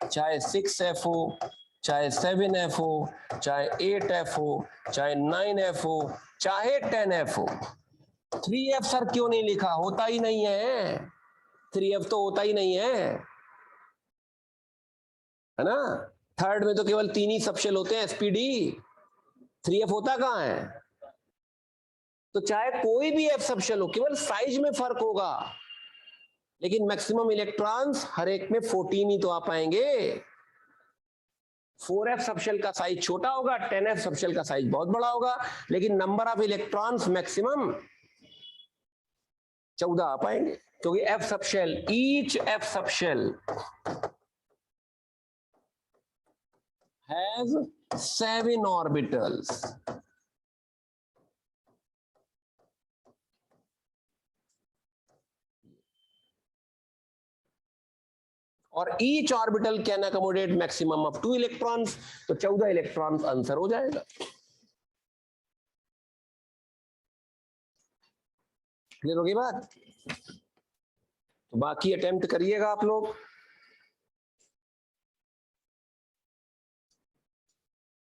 चाहे 6F हो, चाहे 7F हो, चाहे 8F हो, चाहे 9F हो, चाहे 10F हो। 3F सर क्यों नहीं लिखा, होता ही नहीं है, 3F तो होता ही नहीं है ना। थर्ड में तो केवल 3 ही सबशेल होते हैं, sp_d, 3f होता कहां है? तो चाहे कोई भी f सबशेल हो, केवल साइज में फर्क होगा, लेकिन मैक्सिमम इलेक्ट्रॉन्स हर एक में 14 ही तो आ पाएंगे। 4f सबशेल का साइज छोटा होगा, 10f सबशेल का साइज बहुत बड़ा होगा, लेकिन नंबर ऑफ इलेक्ट्रॉन्स मैक्सिमम 14 आ पाएंगे, क्योंकि f subshell, each f subshell has 7 orbitals. और each orbital can accommodate maximum of 2 electrons, तो 14 इलेक्ट्रॉन्स आंसर हो जाएगा। क्लियर होगी बात? तो बाकी अटेम्प्ट करिएगा आप लोग।